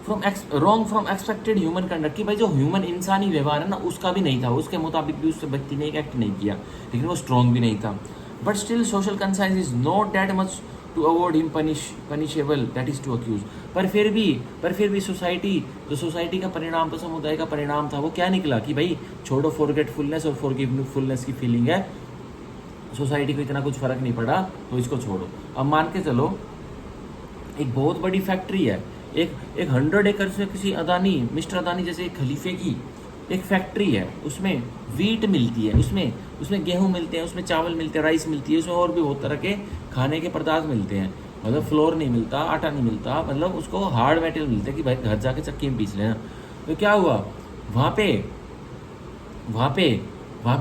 wrong from expected human conduct, कि भाई जो ह्यूमन इंसानी व्यवहार है ना उसका भी नहीं था, उसके मुताबिक भी उस व्यक्ति ने एक एक्ट नहीं किया, लेकिन वो स्ट्रॉन्ग भी नहीं था। But still social conscience is not that much to award him punishable that is to accuse. पर फिर भी सोसाइटी का परिणाम, तो समुदाय का परिणाम था, वो क्या निकला कि भाई छोड़ो, फॉरगेटफुलनेस और फॉरगिवफुलनेस की फीलिंग है, सोसाइटी को इतना कुछ फर्क नहीं पड़ा तो इसको छोड़ो। अब मान के चलो, एक बहुत बड़ी फैक्ट्री है, एक 100 एकड़ से किसी अदानी, मिस्टर अदानी जैसे एक खलीफे की एक फैक्ट्री है, उसमें वीट मिलती है, उसमें गेहूं मिलते हैं, उसमें चावल मिलते हैं, राइस मिलती है, उसमें और भी बहुत तरह के खाने के पदार्थ मिलते हैं। मतलब फ्लोर नहीं मिलता, आटा नहीं मिलता, मतलब उसको हार्ड मेटेरियल मिलते हैं कि भाई घर जाके चक्की में पीस लेना। तो क्या हुआ वहाँ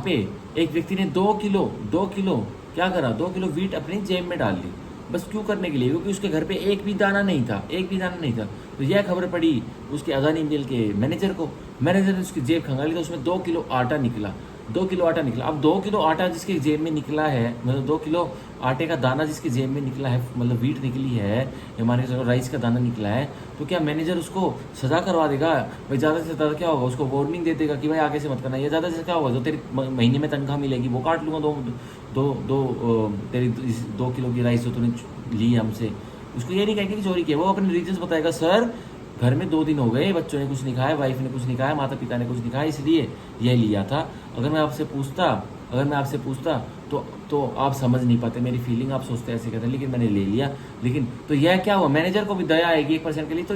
पे एक व्यक्ति ने 2 किलो क्या करा, 2 किलो वीट अपनी जेब में डाल ली, बस क्यों करने के लिए, क्योंकि उसके घर पे एक भी दाना नहीं था। तो यह खबर पड़ी उसके अदानी मिल के मैनेजर को, मैनेजर ने उसकी जेब खंगाली तो उसमें 2 किलो आटा निकला। अब 2 किलो आटा जिसके जेब में निकला है, मतलब 2 किलो आटे का दाना जिसकी जेब में निकला है, मतलब वीट निकली है, हमारे राइस का दाना निकला है, तो क्या मैनेजर उसको सजा करवा देगा भाई? ज़्यादा से ज़्यादा क्या होगा, उसको वार्निंग दे देगा कि भाई आगे से मत करना। या ज़्यादा से क्या होगा, जो तेरी महीने में तनख्वाह मिलेगी वो काट लूँगा, तेरी 2 किलो की राइस जो तूने ली हमसे। उसको ये नहीं कहेंगे कि चोरी किया, वो अपने रीजंस बताएगा, सर घर में 2 दिन हो गए, बच्चों ने कुछ नहीं खाया, वाइफ ने कुछ नहीं खाया, माता पिता ने कुछ नहीं खाया, इसलिए यह लिया था। अगर मैं आपसे पूछता तो आप समझ नहीं पाते मेरी फीलिंग, आप सोचते ऐसे कहते हैं, लेकिन मैंने ले लिया। लेकिन तो यह क्या हुआ, मैनेजर को भी दया आएगी 1% के लिए, तो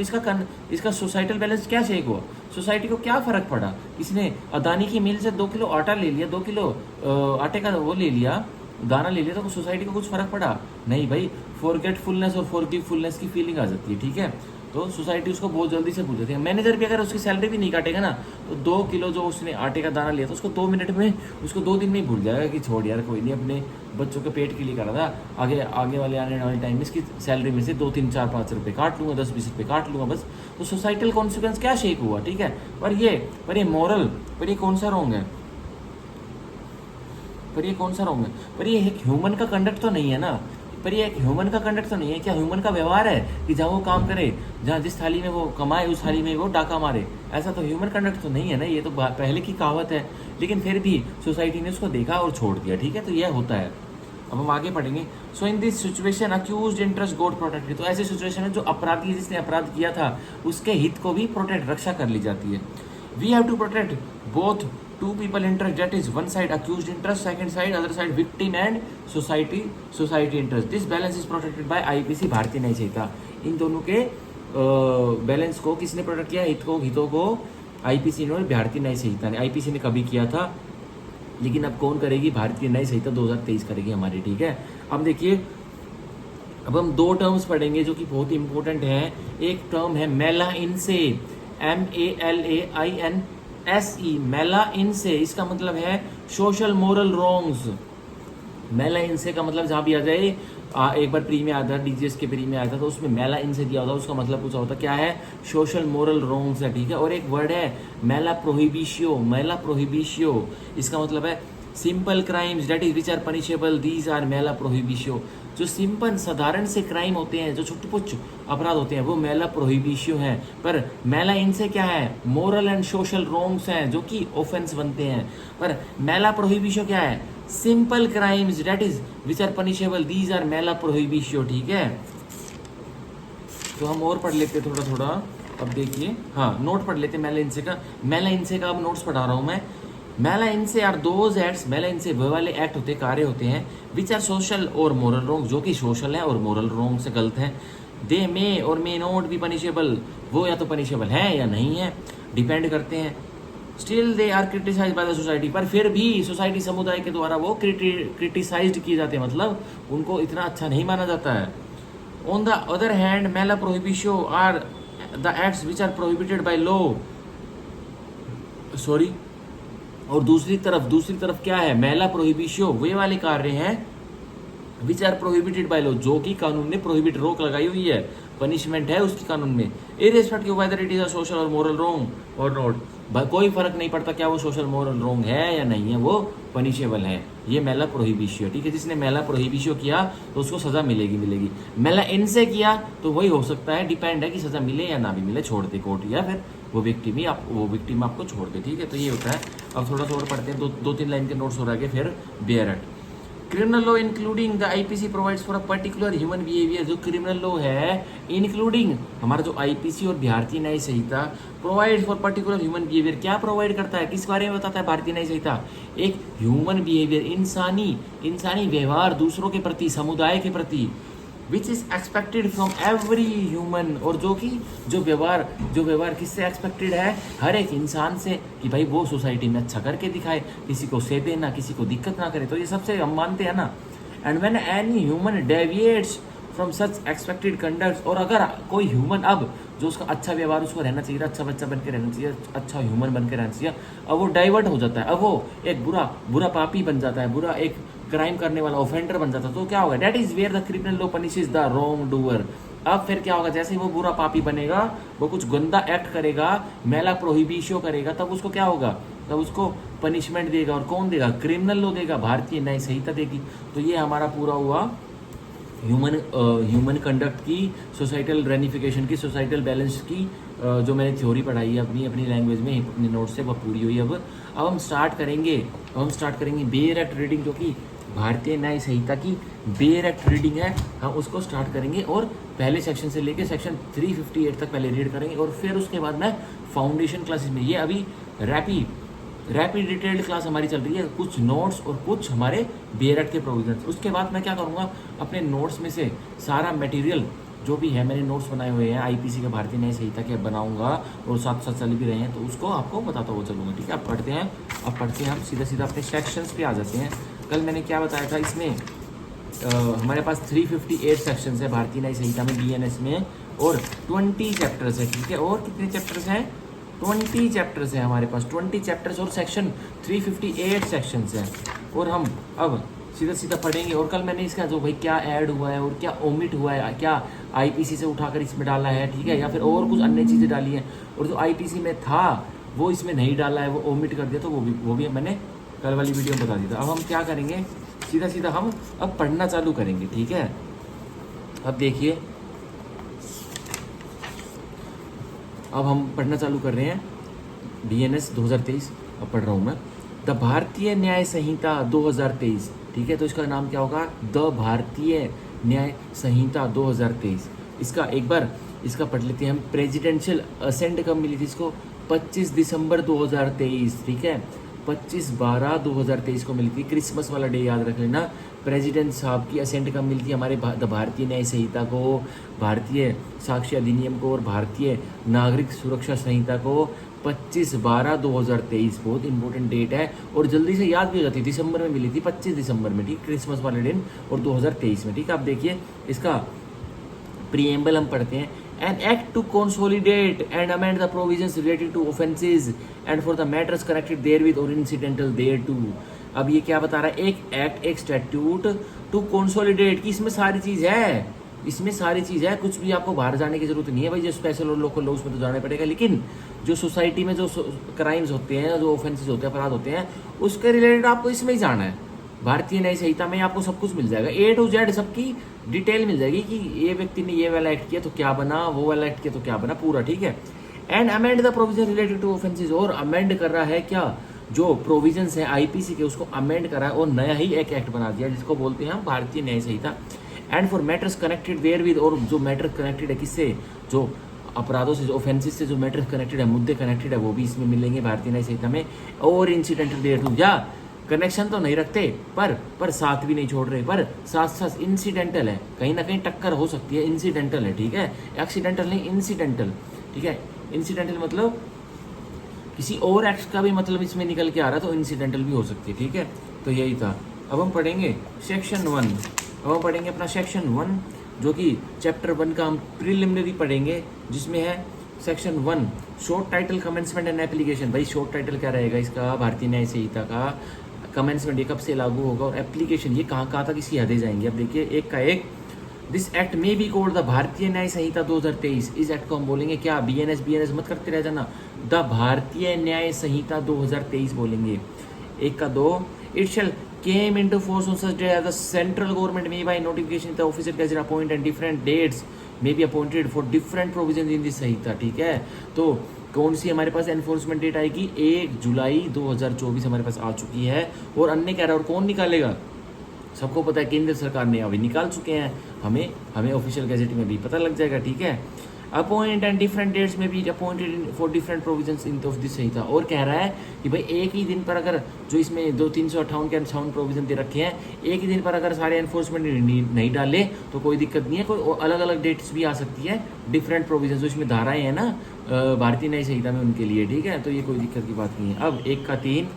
इसका सोसाइटल बैलेंस क्या शेक हुआ, सोसाइटी को क्या फर्क पड़ा? इसने अदानी की मिल से 2 किलो आटा ले लिया, 2 किलो आटे का वो ले लिया, दाना ले लिया, तो सोसाइटी को कुछ फर्क पड़ा नहीं भाई। फॉरगेटफुलनेस और फॉरगिवफुलनेस की फीलिंग आ जाती है, ठीक है। तो सोसाइटी उसको बहुत जल्दी से भूल जाती है। मैनेजर भी अगर उसकी सैलरी भी नहीं काटेगा ना, तो 2 किलो जो उसने आटे का दाना लिया था उसको 2 मिनट में, उसको 2 दिन में ही भूल जाएगा कि छोड़ यार कोई नहीं, अपने बच्चों के पेट के लिए करा था, आगे वाले आने वाले टाइम में इसकी सैलरी में से 2, 3, 4, 5 रुपये काट लूँगा, 10, 20 रुपये काट लूँगा बस। तो सोसाइटल कॉन्सिक्वेंस क्या शेक हुआ, ठीक है। पर ये मोरल, पर ये कौन सा रॉन्ग है, पर ये एक ह्यूमन का कंडक्ट तो नहीं है ना, क्या ह्यूमन का व्यवहार है कि जहाँ वो काम करे, जहाँ जिस थाली में वो कमाए उस थाली में वो डाका मारे, ऐसा तो ह्यूमन कंडक्ट तो नहीं है ना, ये तो पहले की कहावत है। लेकिन फिर भी सोसाइटी ने उसको देखा और छोड़ दिया, ठीक है। तो यह होता है। अब हम आगे पढ़ेंगे। So in this situation accused interest got protected. तो ऐसी सिचुएशन है जो अपराधी जिसने अपराध किया था उसके हित को भी रक्षा कर ली जाती है। We have to protect both two people interest, that is one side accused interest, second side other side victim and society interest. This balance is protected by IPC, भारतीय न्याय संहिता। इन दोनों के बैलेंस को किसने प्रोटेक्ट किया, हितों को IPC ने और भारतीय न्याय संहिता ने। IPC ने कभी किया था, लेकिन अब कौन करेगी, भारतीय न्याय संहिता 2023 करेगी हमारी, ठीक है। अब देखिए, अब हम 2 टर्म्स पढ़ेंगे जो कि बहुत इंपॉर्टेंट है। एक टर्म है मेला इनसे, MALAINSE, मेला इनसे, इसका मतलब है सोशल मोरल रॉन्ग्स। मेला इनसे का मतलब जहाँ भी आ जाए, एक बार प्री में आया था, DGS के प्री में आया था, तो उसमें मेला इनसे दिया होता, उसका मतलब कुछ होता क्या है, सोशल मोरल रॉन्ग्स है, ठीक है। और एक वर्ड है मेला प्रोहिबिशियो, इसका मतलब है simple crimes that is which are punishable, these are मेला प्रोहिबिशियो। जो सिंपल साधारण से क्राइम होते हैं, जो छुटपुच अपराध होते हैं, वो मेला प्रोहिबिशियो हैं। पर मेला इनसे क्या है, मोरल एंड सोशल रोंग्स हैं जो कि ऑफेंस बनते हैं। पर मेला प्रोहिबिशियो क्या है, simple crimes that is which are punishable, these are मेला प्रोहिबिशियो। ठीक है, तो हम और पढ़ लेते थोड़ा थोड़ा। अब देखिए, हाँ नोट पढ़ लेते मेला इनसे का। मेला इनसे का अब नोट्स पढ़ा रहा हूँ मैं। मेला इनसे आर दोज एक्ट्स, मेला इनसे वे वाले एक्ट होते, कार्य होते हैं विच आर सोशल और मोरल रोंग, जो कि सोशल है और मोरल रोंग से गलत है। दे मे और मे नॉट बी पनिशेबल, वो या तो पनिशेबल है या नहीं है, डिपेंड करते हैं। Still they are criticise by the society, पर फिर भी सोसाइटी समुदाय के द्वारा वो क्रिटिसाइज्ड किए जाते हैं, मतलब उनको इतना अच्छा नहीं माना जाता है। ऑन द अदर हैंड मेला प्रोहिबिशियो are the acts which are prohibited by law, sorry, और दूसरी तरफ क्या है, मेला प्रोहिबिशियो वे वाले कार्य हैं which are prohibited by law, जो कि कानून ने प्रोहिबिट, रोक लगाई हुई है, पनिशमेंट है उसकी कानून में। Irrespective whether it is a social और मोरल रोंग और नॉट, कोई फर्क नहीं पड़ता क्या वो सोशल मोरल रोंग है या नहीं है, वो पनिशेबल है। ये मेला प्रोहिबिशियो। ठीक है, जिसने मेला प्रोहिबिशियो किया तो उसको सजा मिलेगी। मेला इनसे किया तो वही हो सकता है, डिपेंड है कि सजा मिले या ना भी मिले, छोड़ दे कोर्ट, या फिर वो विक्टिम आपको छोड़ दे। ठीक है, तो ये होता है। अब थोड़ा सा और पढ़ते हैं, दो तीन लाइन के नोट्स हो रहा है फिर बेयर एट। Criminal law including the IPC provides for a particular human behaviour, जो क्रिमिनल लॉ है इंक्लूडिंग हमारा जो आईपीसी और Bharatiya Nyaya Sanhita provide for particular human behaviour, क्या प्रोवाइड करता है, किस बारे में बताता है भारतीय न्याय संहिता, एक ह्यूमन बिहेवियर, इंसानी व्यवहार दूसरों के प्रति, समुदाय के प्रति, which is expected from every human, और जो व्यवहार किससे एक्सपेक्टेड है, हर एक इंसान से, कि भाई वो सोसाइटी में अच्छा करके दिखाए, किसी को सेधे ना, किसी को दिक्कत ना करे, तो ये सबसे हम मानते हैं ना। And when any human deviates from such expected conduct, और अगर कोई ह्यूमन, अब जो उसका अच्छा व्यवहार उसको रहना चाहिए, अच्छा बच्चा बन के रहना चाहिए, अच्छा ह्यूमन बन के रहना चाहिए, अब वो डाइवर्ट हो जाता है, अब वो एक बुरा पापी बन जाता है, बुरा एक क्राइम करने वाला ऑफेंडर बन जाता है, तो क्या होगा, that is where the criminal law punishes the wrong doer. अब फिर क्या होगा, जैसे ही वो बुरा पापी बनेगा, वो कुछ गंदा एक्ट करेगा, मेला प्रोहिबिशियो करेगा, तब उसको क्या होगा, तब उसको पनिशमेंट देगा, और कौन देगा, क्रिमिनल लॉ देगा, भारतीय न्याय संहिता देगी। तो ये हमारा पूरा हुआ ह्यूमन कंडक्ट की, सोसाइटल रेनिफिकेशन की, सोसाइटल बैलेंस की, जो मैंने थ्योरी पढ़ाई है अपनी लैंग्वेज में, अपने नोट से, वह पूरी हुई। अब हम स्टार्ट करेंगे बेयर एक्ट रीडिंग, जो कि भारतीय न्याय संहिता की बेयर एक्ट रीडिंग है, हम उसको स्टार्ट करेंगे, और पहले सेक्शन से लेके सेक्शन 358 तक पहले रीड करेंगे, और फिर उसके बाद में फाउंडेशन क्लासेस में, ये अभी रैपिड डिटेल्ड क्लास हमारी चल रही है, कुछ नोट्स और कुछ हमारे बेयर एक्ट के प्रोविजंस। उसके बाद मैं क्या करूँगा, अपने नोट्स में से सारा मटेरियल जो भी है, मैंने नोट्स बनाए हुए हैं आईपीसी के, भारतीय न्याय संहिता के, बनाऊंगा, और साथ साथ चल भी रहे हैं, तो उसको आपको बताता हुआ चलूँगा। ठीक है, अब पढ़ते हैं हम सीधा अपने सेक्शंस पे आ जाते हैं। कल मैंने क्या बताया था, इसमें हमारे पास 358 सेक्शंस है भारतीय न्याय संहिता में, बीएनएस में, और 20 चैप्टर्स है। ठीक है, और कितने चैप्टर्स हैं, 20 चैप्टर्स हैं हमारे पास, 20 चैप्टर्स और सेक्शन 358 सेक्शंस हैं, और हम अब सीधा पढ़ेंगे। और कल मैंने इसका जो भाई क्या ऐड हुआ है और क्या ओमिट हुआ है, क्या आईपीसी से उठाकर इसमें डाला है, ठीक है, या फिर और कुछ अन्य चीज़ें डाली हैं, और जो आईपीसी में था वो इसमें नहीं डाला है, वो ओमिट कर दिया, तो वो भी मैंने कल वाली वीडियो में बता दिया था। अब हम क्या करेंगे, सीधा हम अब पढ़ना चालू करेंगे। ठीक है, अब देखिए, अब हम पढ़ना चालू कर रहे हैं बीएनएस 2023। अब पढ़ रहा हूँ मैं, द भारतीय न्याय संहिता 2023। ठीक है, तो इसका नाम क्या होगा, द भारतीय न्याय संहिता 2023। इसका एक बार इसका पढ़ लेते हैं हम। प्रेसिडेंशियल असेंट कब मिली थी इसको, 25 दिसंबर 2023। ठीक है, 25/12/2023 को मिली थी, क्रिसमस वाला डे याद रख लेना। प्रेसिडेंट साहब की असेंट कब मिली थी हमारे भारतीय न्याय संहिता को, भारतीय साक्ष्य अधिनियम को, और भारतीय नागरिक सुरक्षा संहिता को, 25/12/2023। बहुत इंपॉर्टेंट डेट है, और जल्दी से याद भी हो जाती है, दिसंबर में मिली थी, 25 दिसंबर में, ठीक, क्रिसमस वाले दिन, और 2023 में। ठीक है, आप देखिए इसका प्रीएम्बल हम पढ़ते हैं। An act to consolidate and amend the provisions relating to offences and for the matters connected therewith or incidental thereto। अब ये क्या बता रहा है, एक एक्ट, एक स्टैट्यूट टू कंसोलिडेट, की इसमें सारी चीज़ है, कुछ भी आपको बाहर जाने की जरूरत नहीं है भाई, जो स्पेशल और लोकल लॉ उसमें तो जाना पड़ेगा, लेकिन जो सोसाइटी में जो क्राइम्स होते हैं, जो ऑफेंसेस होते हैं, अपराध होते हैं, उसके रिलेटेड आपको इसमें ही जाना है। भारतीय न्याय संहिता में आपको सब कुछ मिल जाएगा, ए टू जेड सबकी डिटेल मिल जाएगी कि ये व्यक्ति ने ये वाला एक्ट किया तो क्या बना, वो वाला एक्ट किया तो क्या बना, पूरा, ठीक है। And amend the provision related to offences, और अमेंड कर रहा है क्या, जो प्रोविजंस है आईपीसी के उसको अमेंड करा है और नया ही एक एक्ट बना दिया जिसको बोलते हैं हम Bharatiya Nyaya Sanhita. And for matters connected where with, और जो मैटर कनेक्टेड है किससे, जो अपराधों से, जो ऑफेंसेस से जो मैटर कनेक्टेड है, मुद्दे कनेक्टेड है, वो भी इसमें मिलेंगे भारतीय न्याय संहिता में। और इंसिडेंटल देयर टू, या कनेक्शन तो नहीं रखते पर साथ भी नहीं छोड़ रहे, पर साथ साथ इंसिडेंटल है, कहीं ना कहीं टक्कर हो सकती है, इंसिडेंटल है, ठीक है, एक्सीडेंटल नहीं, इंसिडेंटल, ठीक है। इंसिडेंटल मतलब किसी और एक्ट का भी मतलब इसमें निकल के आ रहा है, तो इंसिडेंटल भी हो सकती है, ठीक है। तो यही था। अब हम पढ़ेंगे सेक्शन 1, अब हम पढ़ेंगे अपना सेक्शन 1 जो कि चैप्टर 1 का हम प्रिलिमिनरी पढ़ेंगे, जिसमें है section 1 short title commencement and application. भाई शॉर्ट टाइटल क्या रहेगा इसका, भारतीय न्याय संहिता का कमेंसमेंट ये कब से लागू होगा, और एप्लीकेशन ये कहाँ कहाँ तक इसकी हदें जाएंगी। अब देखिए एक का एक, दिस एक्ट में बी कोल्ड द भारतीय न्याय संहिता 2023, इस एक्ट को हम बोलेंगे क्या, बीएनएस मत करते रह जाना, द भारतीय न्याय संहिता 2023 बोलेंगे। एक का दो, it shall came into force on such day as the central government may by notification the official gazette appoint and different dates may be appointed for different provisions in this संहिता, ठीक है। तो कौन सी हमारे पास एनफोर्समेंट डेट आएगी, 1 जुलाई 2024 हमारे पास आ चुकी है। और अन्य कह रहा है, और कौन निकालेगा, सबको पता है केंद्र सरकार ने अभी निकाल चुके हैं, हमें ऑफिशियल गैजेट में भी पता लग जाएगा, ठीक है। अपॉइंट एंड डिफरेंट डेट्स में भी appointed for different provisions in of this Sanhita. और कह रहा है कि भाई एक ही दिन पर अगर, जो इसमें 358 के 58 प्रोविजन दे रखे हैं, एक ही दिन पर अगर सारे एनफोर्समेंट नहीं डाले तो कोई दिक्कत नहीं है, कोई अलग अलग डेट्स भी आ सकती है, डिफरेंट प्रोविजन जो इसमें धाराएं हैं ना भारतीय न्याय संहिता में उनके लिए, ठीक है। तो ये कोई दिक्कत की बात नहीं है। अब एक का 3,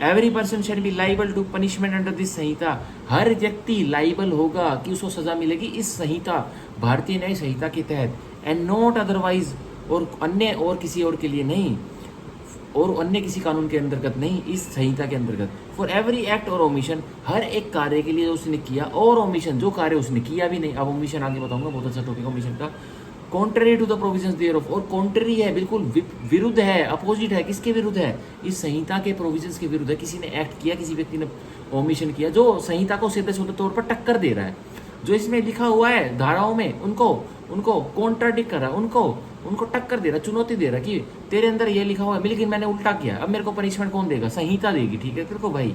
every person shall be liable to punishment under this Sanhita, हर व्यक्ति लाइबल होगा कि उसको सजा मिलेगी इस संहिता, भारतीय न्याय संहिता के तहत, एंड नॉट अदरवाइज, और अन्य और किसी और के लिए नहीं, और अन्य किसी कानून के अंतर्गत नहीं, इस संहिता के अंतर्गत। फॉर एवरी एक्ट और ओमिशन, हर एक कार्य के लिए जो उसने किया, और ओमिशन जो कार्य उसने किया भी नहीं, अब ओमिशन आगे बताऊंगा, बहुत अच्छा टॉपिक ओमिशन का। कॉन्ट्ररी टू द प्रोविजंस देयरऑफ, और कॉन्ट्ररी है, बिल्कुल विरुद्ध है, अपोजिट है, किसके विरुद्ध है, इस संहिता के प्रोविजंस के विरुद्ध है। किसी ने एक्ट किया, किसी व्यक्ति ने ओमिशन किया जो संहिता को सीधे सीधे तौर पर टक्कर दे रहा है, जो इसमें लिखा हुआ है धाराओं में, उनको कॉन्ट्राडिक्ट कर रहा है, उनको टक्कर दे रहा है, चुनौती दे रहा है कि तेरे अंदर ये लिखा हुआ है लेकिन मैंने उल्टा किया, अब मेरे को पनिशमेंट कौन देगा, संहिता देगी, ठीक है तेरे को भाई।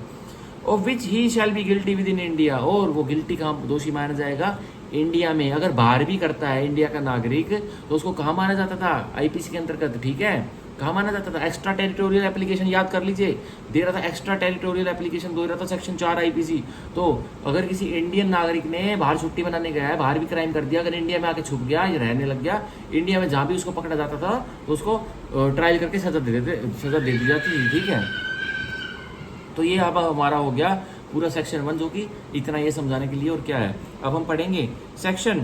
Of which he shall be guilty with in India, और वो गिल्टी कहाँ दोषी माना जाएगा, इंडिया में। अगर बाहर भी करता है इंडिया का नागरिक तो उसको कहाँ माना जाता था, आईपीसी के अंतर्गत, ठीक है। कहाँ माना जाता था, एक्स्ट्रा टेरिटोरियल एप्लीकेशन, याद कर लीजिए, दे रहा था एक्स्ट्रा टेरिटोरियल एप्लीकेशन, दे रहा था सेक्शन 4 आईपीसी। तो अगर किसी इंडियन नागरिक ने बाहर छुट्टी बनाने गया है, बाहर भी क्राइम कर दिया, अगर इंडिया में आके छुप गया या रहने लग गया, इंडिया में जहाँ भी उसको पकड़ा जाता था तो उसको ट्रायल करके सजा दे दी जाती थी, ठीक है। तो ये अब हमारा हो गया पूरा सेक्शन 1, जो कि इतना ये समझाने के लिए। और क्या है, अब हम पढ़ेंगे सेक्शन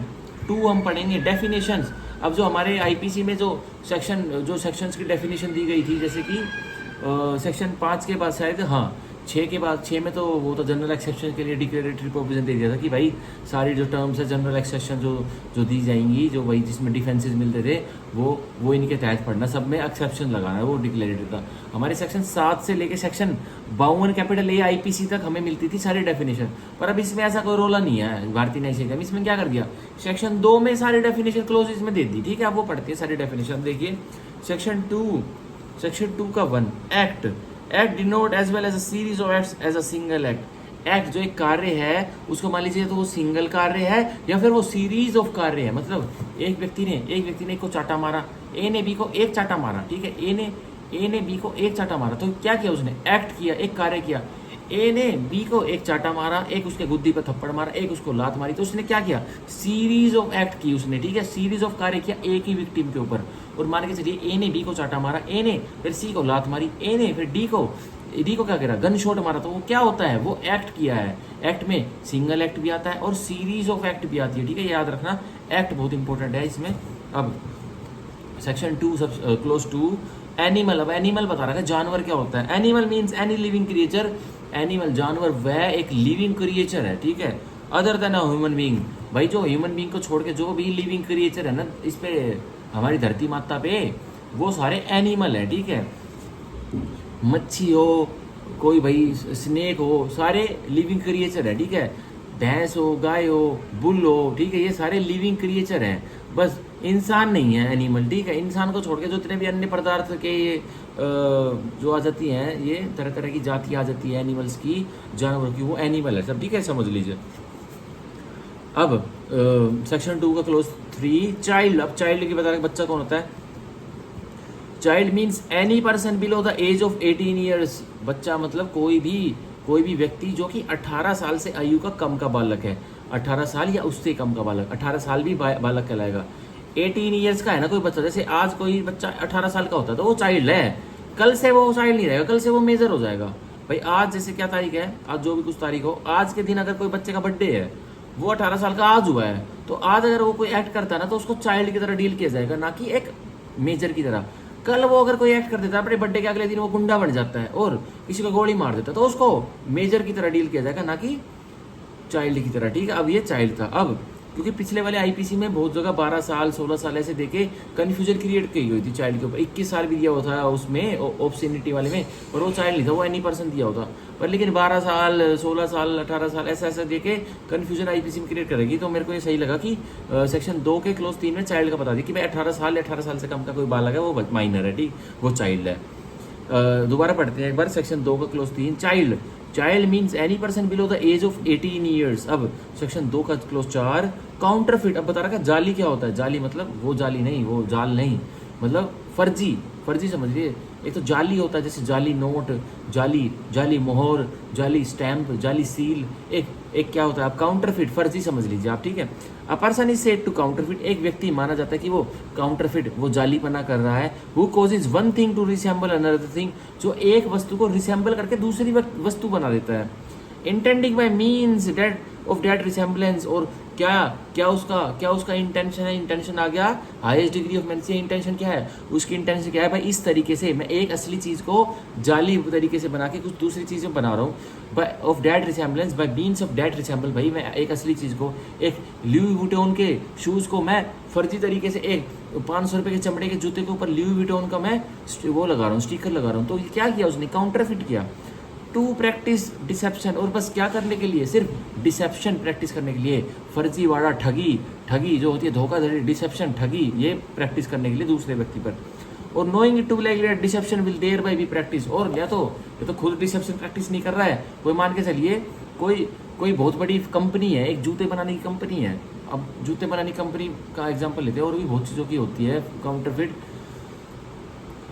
2, हम पढ़ेंगे डेफिनेशंस। अब जो हमारे आईपीसी में जो सेक्शंस की डेफिनेशन दी गई थी, जैसे कि सेक्शन 5 के बाद शायद, हाँ 6 के बाद, 6 में तो वो तो जनरल एक्सेप्शन के लिए डिक्लेरेटरी प्रोविजन दे दिया था कि भाई सारी जो टर्म्स है जनरल एक्सेप्शन जो दी जाएंगी, जो वही जिसमें डिफेंसेस मिलते थे वो इनके तहत पढ़ना, सब में एक्सेप्शन लगाना है, वो डिक्लेरेटरी था। हमारे सेक्शन 7 से लेके सेक्शन 52 कैपिटल ए आईपीसी तक हमें मिलती थी सारी डेफिनेशन, पर अब इसमें ऐसा कोई रोला नहीं है भारतीय न्याय संहिता में। इसमें क्या कर दिया, सेक्शन 2 में सारी डेफिनेशन क्लोज इसमें दे दी, ठीक है। आप वो पढ़ते हैं सारी डेफिनेशन। देखिए सेक्शन 2 का 1, act denote as well as a series of acts as a single act. Act जो एक कार्य है उसको मान लीजिए तो वो सिंगल कार्य है या फिर वो सीरीज ऑफ कार्य है। मतलब एक व्यक्ति ने एक को चाटा मारा, ए ने बी को एक चाटा मारा, ठीक है। ए ने बी को एक चाटा मारा, तो क्या किया उसने, एक्ट किया, एक कार्य किया। ए ने बी को एक चाटा मारा, एक उसके गुद्दी पर थप्पड़ मारा, एक उसको लात मारी, तो उसने क्या किया, सीरीज ऑफ एक्ट की उसने, ठीक है। सीरीज ऑफ कार्य किया एक ही विक्टिम के ऊपर। और मान के चलिए ए ने बी को चाटा मारा, ए ने फिर सी को लात मारी, ए ने फिर डी को क्या करा, गन शॉट मारा, तो वो क्या होता है, वो एक्ट किया है। एक्ट में सिंगल एक्ट भी आता है और सीरीज ऑफ एक्ट भी आती है, ठीक है। याद रखना, एक्ट बहुत इंपॉर्टेंट है इसमें। अब सेक्शन 2 सब क्लोज टू एनिमल। अब एनिमल बता रहा है जानवर क्या होता है। Animal means any living creature. Animal जानवर वह एक लिविंग क्रिएचर है, ठीक है, other than a human being. भाई जो ह्यूमन बीइंग को छोड़ के जो भी लिविंग क्रिएचर है ना इस पे हमारी धरती माता पे, वो सारे एनिमल है, ठीक है। मच्छी हो, कोई भाई स्नेक हो, सारे लिविंग क्रिएचर है, ठीक है। भैंस हो, गाय हो, बुल हो, ठीक है, ये सारे लिविंग क्रिएचर हैं। बस इंसान नहीं है एनिमल, ठीक है। इंसान को छोड़ के जितने भी अन्य पदार्थ के ये जो आ जाती हैं, ये तरह तरह की जाति आ जाती है एनिमल्स की, जानवरों की, वो एनिमल है सब, ठीक है, समझ लीजिए। अब सेक्शन 2 का क्लोज 3 चाइल्ड। अब चाइल्ड की बता रहे बच्चा कौन होता है। Child means any person below the age of 18 years. बच्चा मतलब कोई भी व्यक्ति जो कि 18 साल से आयु का कम का बालक है। 18 साल या उससे कम का बालक, 18 साल भी बालक कहलाएगा। 18 ईयर्स का है ना कोई बच्चा, जैसे आज कोई बच्चा 18 साल का होता है तो वो चाइल्ड है, कल से वो चाइल्ड नहीं रहेगा, कल से वो मेजर हो जाएगा। भाई आज जैसे क्या तारीख है, आज जो भी कुछ तारीख हो, आज के दिन अगर कोई बच्चे का बर्थडे है, वो 18 साल का आज हुआ है, तो आज अगर वो कोई एक्ट करता है ना, तो उसको चाइल्ड की तरह डील किया जाएगा, ना कि एक मेजर की तरह। कल वो अगर कोई एक्ट कर देता है अपने बर्थडे के अगले दिन, वो गुंडा बन जाता है और किसी को गोली मार देता है, तो उसको मेजर की तरह डील किया जाएगा, ना कि चाइल्ड की तरह, ठीक है। अब ये चाइल्ड था। अब क्योंकि पिछले वाले आईपीसी में बहुत जगह 12 साल 16 साल ऐसे देके कन्फ्यूजन क्रिएट की हुई थी चाइल्ड के ऊपर। 21 साल भी दिया हुआ था उसमें ऑप्शनिटी वाले में, और वो चाइल्ड नहीं था, वो एनी पर्सन दिया होता। पर लेकिन 12 साल 16 साल 18 साल ऐसा ऐसा देके कन्फ्यूजन आईपीसी में क्रिएट करेगी। तो मेरे को ये सही लगा कि सेक्शन 2 के क्लोज 3 में चाइल्ड का बता दी कि भाई 18 साल या 18 साल से कम का कोई बालक है, वो माइनर है, ठीक, वो चाइल्ड है। दोबारा पढ़ते हैं एक बार सेक्शन 2 का clause 3 child. Child means any person below the age of 18 years. अब सेक्शन 2 का क्लोज 4 काउंटरफिट। अब बता रहा है जाली क्या होता है। जाली मतलब वो जाली नहीं, वो जाल नहीं, मतलब फर्जी, फर्जी समझिए। एक तो जाली होता है जैसे जाली नोट, जाली मोहर, जाली स्टैंप, जाली सील। एक क्या होता है, आप काउंटरफिट, फर्जी समझ लीजिए आप, ठीक है। A person is said to counterfeit. एक व्यक्ति माना जाता है कि वो काउंटरफिट, वो जालीपना कर रहा है। Who causes one thing to resemble another thing. जो एक वस्तु को रिसेंबल करके दूसरी वस्तु बना देता है। Intending by means that of that resemblance. और क्या उसका इंटेंशन है। इंटेंशन आ गया हाईएस्ट डिग्री ऑफ मेंस। इंटेंशन क्या है, उसकी इंटेंशन क्या है, भाई इस तरीके से मैं एक असली चीज को जाली तरीके से बना के कुछ दूसरी चीज में बना रहा हूँ। By of that resemblance, by means of that resemble. भाई मैं एक असली चीज को, एक ल्यूई वुइटन के शूज को मैं फर्जी तरीके से एक 500 रुपए के चमड़े के जूते के ऊपर ल्यूई वुइटन का मैं वो लगा रहा हूँ, स्टिकर लगा रहा हूँ। तो क्या किया उसने, काउंटरफिट किया। To practise deception. और बस क्या करने के लिए, सिर्फ डिसेप्शन प्रैक्टिस करने के लिए। फर्जीवाड़ा, ठगी जो होती है, धोखाधड़ी, डिसेप्शन, ठगी, ये प्रैक्टिस करने के लिए दूसरे व्यक्ति पर। और knowing it to be like that deception will thereby be practise. और या तो ये तो खुद डिसेप्शन प्रैक्टिस नहीं कर रहा है, कोई मान के चलिए कोई बहुत बड़ी कंपनी है, एक जूते बनाने की कंपनी है। अब जूते बनाने की कंपनी का एग्जांपल लेते हैं, और भी बहुत चीज़ों की होती है काउंटरफिट।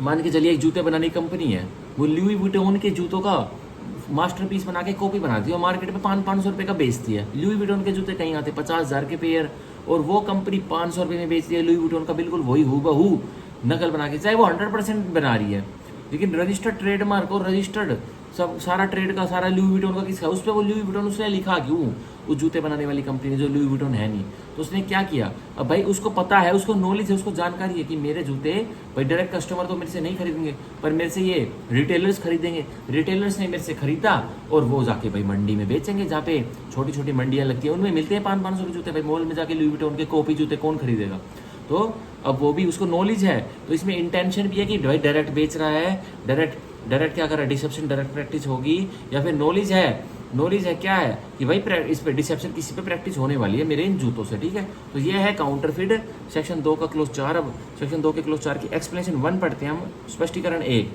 मान के चलिए एक जूते बनाने की कंपनी है, वो ल्यूई वुइटन के जूतों का मास्टरपीस बना के कॉपी बनाती है और मार्केट में 500 रुपये का बेचती है। ल्यूई वुइटन के जूते कहीं आते 50,000 के पेयर, और वो कंपनी 500 रुपये में बेचती है ल्यूई वुइटन का बिल्कुल वही हूबहू नकल बना के, चाहे वो 100% बना रही है। लेकिन रजिस्टर्ड ट्रेडमार्क और रजिस्टर्ड सब सारा ट्रेड का सारा ल्यूई वुइटन का किसका, उस पर वो ल्यूई वुइटन उसने लिखा क्यों, उस जूते बनाने वाली कंपनी ने, जो ल्यूई वुइटन है नहीं। तो उसने क्या किया, अब भाई उसको पता है, उसको नॉलेज है, उसको जानकारी है कि मेरे जूते भाई डायरेक्ट कस्टमर तो मेरे से नहीं खरीदेंगे, पर मेरे से ये रिटेलर्स खरीदेंगे। रिटेलर्स ने मेरे से खरीदा और वो जाके भाई मंडी में बेचेंगे, जहाँ पे छोटी छोटी मंडियाँ लगती हैं, उनमें मिलते हैं 500 के जूते। भाई मॉल में जाके ल्यूई वुइटन के कॉपी जूते कौन खरीदेगा। तो अब वो भी उसको नॉलेज है, तो इसमें इंटेंशन भी है कि भाई डायरेक्ट बेच रहा है, डायरेक्ट क्या कर रहा है, डिसेप्शन डायरेक्ट प्रैक्टिस होगी, या फिर नॉलेज है क्या है कि भाई इस पे डिसेप्शन किसी पे प्रैक्टिस होने वाली है मेरे इन जूतों से, ठीक है। तो ये है काउंटरफिट सेक्शन 2 का क्लोज 4। अब सेक्शन 2 के क्लोज 4 की एक्सप्लेनेशन 1 पढ़ते हैं हम। स्पष्टीकरण 1,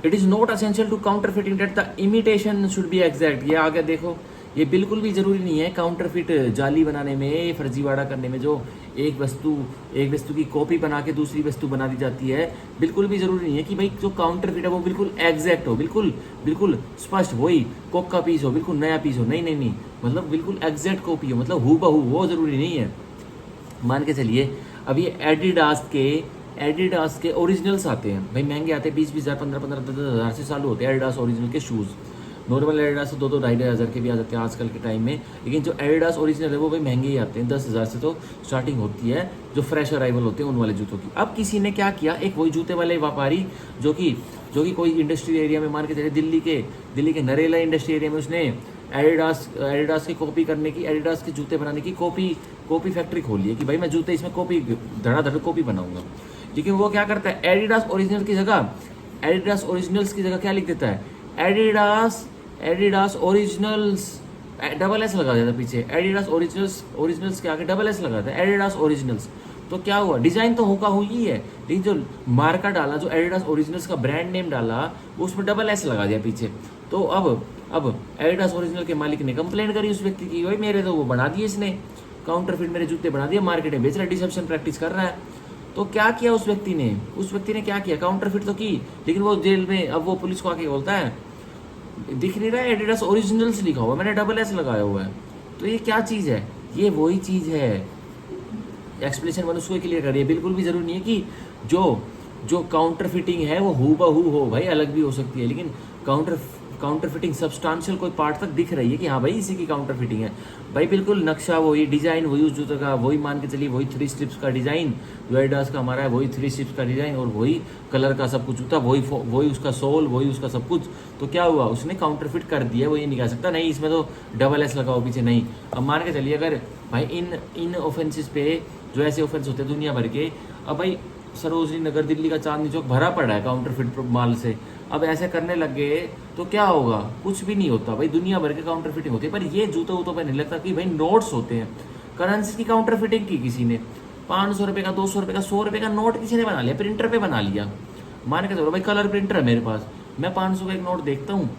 it is not essential to counterfeiting that the imitation should be exact. ये आगे देखो, ये बिल्कुल भी जरूरी नहीं है काउंटरफिट जाली बनाने में, फर्जीवाड़ा करने में, जो एक वस्तु की कॉपी बना के दूसरी वस्तु बना दी जाती है, बिल्कुल भी जरूरी नहीं है कि भाई जो काउंटरफिट है वो बिल्कुल एग्जैक्ट हो, बिल्कुल स्पष्ट वही कोक का पीस हो, बिल्कुल नया पीस हो। नहीं, मतलब बिल्कुल एग्जैक्ट कॉपी हो, मतलब हूबहू, वो जरूरी नहीं है। मान के चलिए अब ये एडिडास के ओरिजिनल्स आते हैं, भाई महंगे आते हैं, 20 हज़ार 15 हज़ार से चालू होते हैं एडिडास ओरिजिनल के शूज़। नॉर्मल एडिडास से 2-2 हज़ार के भी आ जाते हैं आजकल के टाइम में, लेकिन जो एडिडास ओरिजिनल है वो भाई महंगे ही आते हैं, 10,000 से तो स्टार्टिंग होती है, जो फ्रेश अराइवल होते हैं उन वाले जूतों की। अब किसी ने क्या किया, एक वही जूते वाले व्यापारी जो कि कोई इंडस्ट्री एरिया में, मान के चलिए दिल्ली के नरेला इंडस्ट्री एरिया में, उसने एडिडास की कॉपी करने की, एडिडास के जूते बनाने की कॉपी फैक्ट्री खोली है कि भाई मैं जूते इसमें कॉपी धड़ाधड़ कॉपी बनाऊंगा। लेकिन वो क्या करता है, एडिडास ओरिजिनल्स की जगह क्या लिख देता है, Adidas, Adidas originals, double S लगा दिया था पीछे, एडिडास ओरिजिनल्स, ओरिजिनल्स के आगे डबल एस लगा था, एडिडास ओरिजिनल्स। तो क्या हुआ, डिजाइन तो होगा हुई है, लेकिन जो मार्का डाला, जो एडिडास ओरिजिनल्स का ब्रांड नेम डाला, वो उसमें डबल एस लगा दिया पीछे। तो अब एडिडास ओरिजिनल के मालिक ने कंप्लेन करी उस व्यक्ति की, भाई मेरे तो वो बना दिए इसने, काउंटरफिट मेरे जूते बना दिए, मार्केट में बेच रहा है, डिसेप्शन प्रैक्टिस कर रहा है। तो क्या किया उस व्यक्ति ने क्या किया, काउंटरफिट तो की, लेकिन वो जेल में, अब वो पुलिस को आके बोलता है दिख नहीं रहा है एडिडास ओरिजिनल्स लिखा हुआ, मैंने डबल एस लगाया हुआ है। तो ये क्या चीज़ है, ये वही चीज़ है। एक्सप्लेनेशन वन उसको क्लियर करिए, बिल्कुल भी जरूरी नहीं है कि जो जो काउंटर फिटिंग है वो हूबहू हो, भाई अलग भी हो सकती है, लेकिन काउंटर फिटिंग सब्सटेंशियल कोई पार्ट तक दिख रही है कि हाँ भाई इसी की काउंटर फिटिंग है, भाई बिल्कुल नक्शा वही, डिजाइन वही, उस जूते का वही, मान के चलिए वही 3 स्ट्रिप्स का डिजाइन जो एडिडास का हमारा है, वही 3 स्ट्रिप्स का डिजाइन और वही कलर का सब कुछ जूता, वही उसका सोल, वही उसका सब कुछ। तो क्या हुआ, उसने काउंटर फिट कर दिया, वो ये नहीं कह सकता नहीं इसमें तो डबल एस लगाओ पीछे, नहीं। अब मान के चलिए अगर भाई इन ऑफेंसेस पे, जो ऐसे ऑफेंस होते हैं दुनिया भर के, अब भाई सरोजनी नगर, दिल्ली का चांदनी चौक भरा पड़ा है काउंटर फिट माल से, अब ऐसे करने लग गए तो क्या होगा, कुछ भी नहीं होता भाई, दुनिया भर के काउंटर फिटिंग होती है। पर ये जूतों वूतों पे नहीं लगता कि भाई नोट्स होते हैं, करेंसी की काउंटर फिटिंग की किसी ने, 500 रुपये का, 200 रुपये का, 100 रुपये का नोट किसी ने बना लिया, प्रिंटर पे बना लिया। मान के चलो भाई कलर प्रिंटर है मेरे पास, मैं 500 का एक नोट देखता हूँ,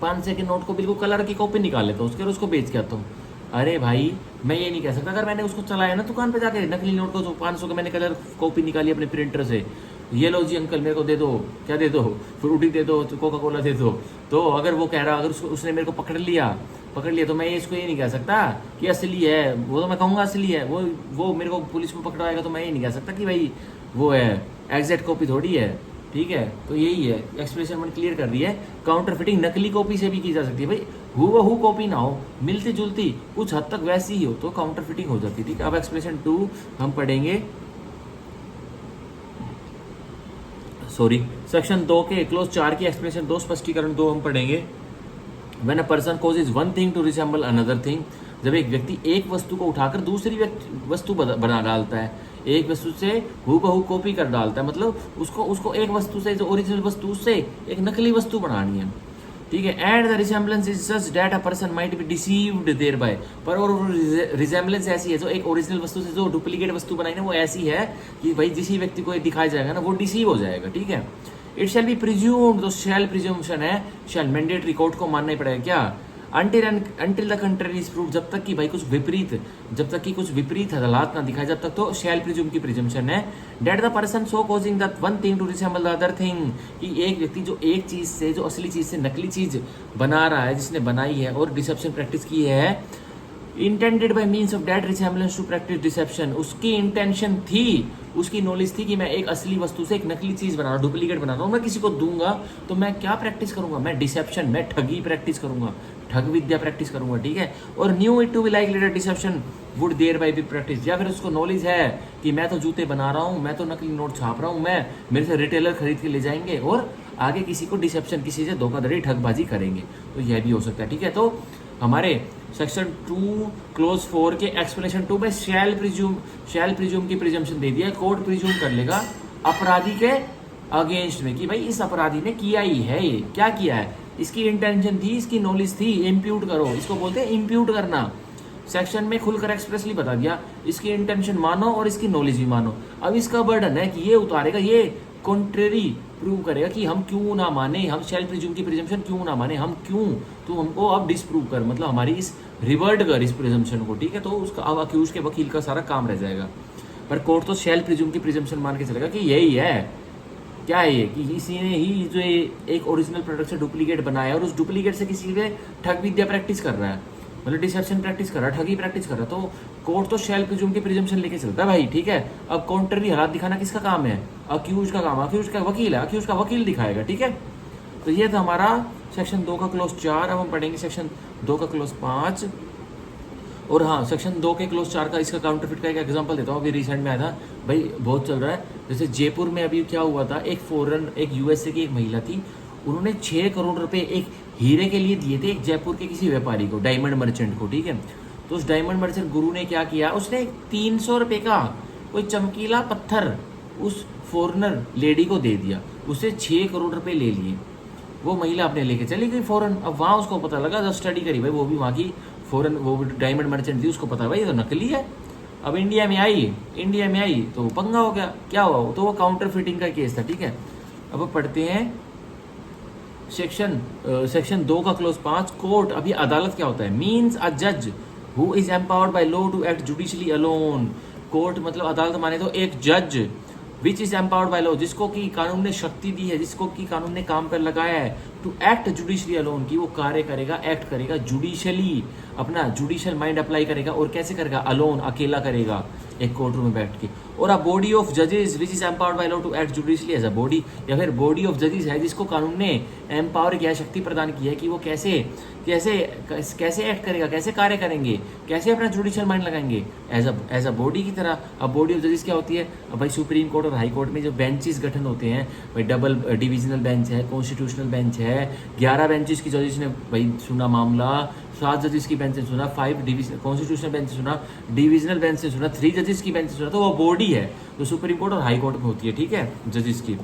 500 के नोट को बिल्कुल कलर की कॉपी निकाल लेता हूँ उसके और उसको बेच के आता हूँ। अरे भाई मैं ये नहीं कह सकता, अगर मैंने उसको चलाया ना दुकान पे जाके, नकली नोट को, जो 500 का मैंने कलर कॉपी निकाली अपने प्रिंटर से, ये लो जी अंकल मेरे को दे दो, क्या दे दो, फ्रूटी दे दो, कोका कोला दे दो। तो अगर वो कह रहा, अगर उसने मेरे को पकड़ लिया तो मैं इसको ये नहीं कह सकता कि असली है, वो तो मैं कहूँगा असली है, वो मेरे को पुलिस में पकड़वाएगा तो मैं ये नहीं कह सकता कि भाई वो है, एग्जैक्ट कॉपी थोड़ी है, ठीक है। तो यही है, एक्सप्रेशन मैंने क्लियर कर दी है। काउंटर फिटिंग नकली कॉपी से भी की जा सकती है भाई, हूबहू कॉपी ना हो, मिलती जुलती कुछ हद तक वैसी ही हो तो काउंटर फिटिंग हो जाती है, ठीक है। अब एक्सप्रेशन 2 हम पढ़ेंगे, सॉरी सेक्शन 2 के क्लोज 4 की एक्सप्लेनेशन 2 स्पष्टीकरण 2 हम पढ़ेंगे। When a person causes one thing to resemble another thing, जब एक व्यक्ति एक वस्तु को उठाकर दूसरी वस्तु बना डालता है, एक वस्तु से हूबहू कॉपी कर डालता है, मतलब उसको एक वस्तु से, जो ओरिजिनल वस्तु से एक नकली वस्तु बनानी है, ठीक है। And the resemblance is such that a person might be deceived thereby, पर और रिसेम्बलेंस ऐसी है, जो एक ओरिजिनल वस्तु से जो डुप्लीकेट वस्तु बनाई ना वो ऐसी है कि भाई जिस व्यक्ति को ये दिखाया जाएगा ना वो डिसीव हो जाएगा, ठीक है। इट शैल बी प्रिज्यूम्ड, तो शैल प्रिज्यूम्शन है, शैल मैंडेटरी कोर्ट को मानना ही पड़ेगा क्या, until the country is proved, जब तक कि भाई जब तक कि कुछ विपरीत हालात ना दिखाए, जब तक तो शैल प्रिज्यूम की प्रिजम्पशन है। That the person so causing that one thing to resemble the other thing, कि एक व्यक्ति जो एक चीज से, जो असली चीज से नकली चीज बना रहा है, जिसने बनाई है और डिसेप्शन प्रैक्टिस की है, intended by means of that resemblance to practise deception, उसकी इंटेंशन थी, उसकी नॉलेज थी कि मैं एक असली वस्तु से एक नकली चीज बना रहा हूँ, डुप्लीकेट बना रहा हूँ, मैं किसी को दूंगा तो मैं क्या प्रैक्टिस करूंगा, मैं डिसेप्शन, मैं ठगी प्रैक्टिस करूंगा, ठग विद्या प्रैक्टिस करूंगा, ठीक है। और knew it to be like later deception would thereby be practise, या फिर उसको नॉलेज है कि मैं तो जूते बना रहा हूँ, मैं तो नकली नोट छाप रहा हूँ, मैं मेरे से रिटेलर खरीद के ले जाएंगे और आगे किसी को डिसेप्शन, किसी से धोखाधड़ी ठगबाजी करेंगे, तो यह भी हो सकता है, ठीक है। तो हमारे सेक्शन 2 क्लोज 4 के एक्सप्लेनेशन 2 में शैल प्रिज्यूम की प्रिजम्पशन दे दिया, कोर्ट प्रिज्यूम कर लेगा अपराधी के अगेंस्ट में कि भाई इस अपराधी ने किया ही है, ये क्या किया है, इसकी इंटेंशन थी, इसकी नॉलेज थी, इम्प्यूट करो, इसको बोलते हैं इम्प्यूट करना। सेक्शन में खुलकर एक्सप्रेसली बता दिया, इसकी इंटेंशन मानो और इसकी नॉलेज भी मानो। अब इसका बर्डन है कि ये उतारेगा, ये कॉन्ट्रेरी प्रूव करेगा कि हम क्यों ना माने, हम शैल प्रिज्यूम की प्रिजम्पशन क्यों ना माने, हम क्यों, तो हमको अब डिसप्रूव कर, मतलब हमारी इस रिवर्ट कर इस प्रिजम्पशन को, ठीक है। तो उसका अब अक्यूज के वकील का सारा काम रह जाएगा, पर कोर्ट तो शैल प्रिज्यूम की प्रिजम्पशन मान के चलेगा कि यही है, क्या है ये, कि इसी ने ही जो एक ओरिजिनल प्रोडक्ट से डुप्लीकेट बनाया और उस डुप्लीकेट से किसी पे ठग विद्या प्रैक्टिस कर रहा है, मतलब डिसेप्शन प्रैक्टिस कर रहा है, ठगी प्रैक्टिस कर रहा है, तो कोर्ट तो शैल प्रिज्यूम की प्रिजम्पशन लेके चलता है भाई, ठीक है। अब कॉन्ट्ररी हालात दिखाना किसका काम है, अक्यूज का काम, अक्यूज का वकील है, अक्यूज का वकील दिखाएगा, ठीक है। तो ये था हमारा सेक्शन 2 का क्लोज 4। अब हम पढ़ेंगे सेक्शन 2 का क्लोज 5। और हाँ, सेक्शन 2 के क्लोज 4 का इसका काउंटरफिट का एक एग्जांपल देता हूँ, अभी रिसेंट में आया था भाई, बहुत चल रहा है। जैसे जयपुर में अभी क्या हुआ था, एक यूएसए की एक महिला थी, उन्होंने 6 करोड़ रुपए एक हीरे के लिए दिए थे एक जयपुर के किसी व्यापारी को, डायमंड मर्चेंट को, ठीक है। तो उस डायमंड मर्चेंट गुरु ने क्या किया, उसने 300 रुपये का कोई चमकीला पत्थर उस फॉरेनर लेडी को दे दिया, उससे 6 करोड़ रुपए ले लिए। वो महिला अपने लेके चली गई फौरन। अब वहाँ उसको पता लगा, जब स्टडी करी भाई, वो भी वहाँ की फौरन, वो डायमंड मर्चेंट थी, उसको पता भाई ये तो नकली है। अब इंडिया में आई तो पंगा हो गया। क्या हुआ? तो वो काउंटर फिटिंग का केस था, ठीक है। अब पढ़ते हैं सेक्शन 2 का क्लोज 5, कोर्ट। अभी अदालत क्या होता है? मीन्स अ जज who is empowered by law to act judicially alone. Court मतलब अदालत माने तो एक जज which is empowered by law, जिसको कि कानून ने शक्ति दी है, जिसको कि कानून ने काम पर लगाया है, टू एक्ट जुडिशली अलोन, की वो कार्य करेगा, एक्ट करेगा जुडिशली, अपना जुडिशियल माइंड अप्लाई करेगा। और कैसे करेगा? अलोन, अकेला करेगा, एक कोर्ट रूम में बैठ के। और अ बॉडी ऑफ जजेस which is empowered by law to act judicially as a body, या फिर बॉडी ऑफ जजेस है जिसको कानून ने एम्पावर किया, शक्ति प्रदान की है कि वो कैसे कैसे कैसे एक्ट करेगा, कैसे कार्य करेंगे, कैसे अपना जुडिशियल माइंड लगाएंगे एज अ बॉडी की तरह। अब बॉडी ऑफ जजेस क्या होती है? अब भाई सुप्रीम कोर्ट और हाई कोर्ट में जो बेंचेस गठन होते हैं भाई, डबल डिविजनल बेंच है, कॉन्स्टिट्यूशनल बेंच है, 11 बेंचेस की जजेस ने भाई सुना मामला, 7 जजेस की बेंच ने सुना, 5 डिविजन कॉन्स्टिट्यूशनल बेंच से सुना, डिविजनल बेंच से सुना, 3 जजेस की बेंच से सुना। तो वो बॉडी है जो सुप्रीम कोर्ट और हाई कोर्ट में होती है, ठीक है, जजेस की।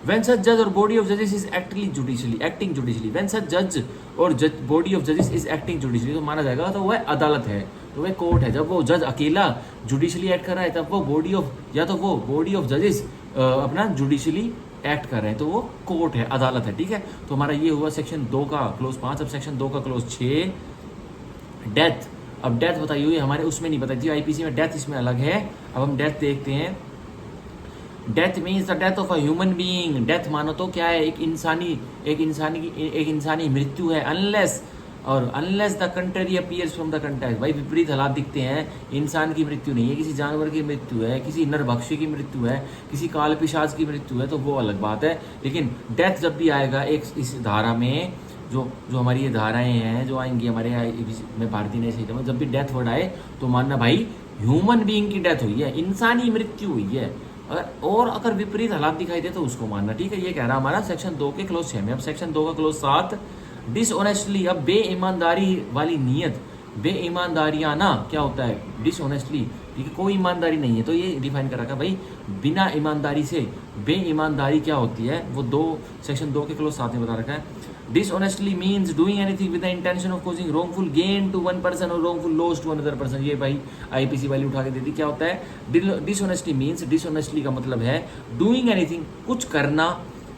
When such judge or body of judges is acting judicially, when such judge और body of judges is acting judicially, तो माना जाएगा तो वह अदालत है, तो वह कोर्ट है। जब वो जज अकेला जुडिशली एक्ट कर रहा है, तब वो बॉडी ऑफ, या तो वो बॉडी ऑफ जजेस अपना जुडिशली एक्ट कर रहे हैं, तो वो कोर्ट है, अदालत है, ठीक है। तो हमारा ये हुआ सेक्शन 2 का क्लोज 5। अब सेक्शन 2 का क्लोज 6, डेथ। अब डेथ बताइए, हुई हमारे उसमें नहीं बताई थी आईपीसी में, डेथ इसमें अलग है। अब हम डेथ देखते हैं। Death means the death of a human being. Death मानो तो क्या है? एक इंसानी मृत्यु है। Unless the country appears from the context, भाई विपरीत हालात दिखते हैं, इंसान की मृत्यु नहीं है, किसी जानवर की मृत्यु है, किसी नरभक्षी की मृत्यु है, किसी काल पिशाच की मृत्यु है, तो वो अलग बात है। लेकिन डेथ जब भी आएगा एक इस धारा में, जो हमारी ये धाराएं हैं जो आएंगी हमारे में भारतीय न्याय संहिता में, जब भी डेथ वर्ड आए तो मानना भाई ह्यूमन बीइंग की डेथ हुई है, इंसानी मृत्यु हुई है। और अगर विपरीत हालात दिखाई दे तो उसको मानना, ठीक है। ये कह रहा हमारा सेक्शन 2 के क्लोज 6 में। अब सेक्शन 2 का क्लोज 7, डिसऑनेस्टली। अब बेईमानदारी वाली नीयत, बेईमानदारियाना क्या होता है? डिसऑनेस्टली, ठीक है, कोई ईमानदारी नहीं है, तो ये डिफाइन कर रखा है भाई, बिना ईमानदारी से। बेईमानदारी क्या होती है? वो सेक्शन 2 के क्लोज 7 में बता रखा है। Dishonestly means doing anything with the intention of causing wrongful gain to one person or wrongful loss to another person. ये भाई आईपीसी वाली उठा के दे दी। क्या होता है डिसऑनेस्टली? मीन्स, डिसऑनेस्टली का मतलब है डूइंग एनीथिंग, कुछ करना,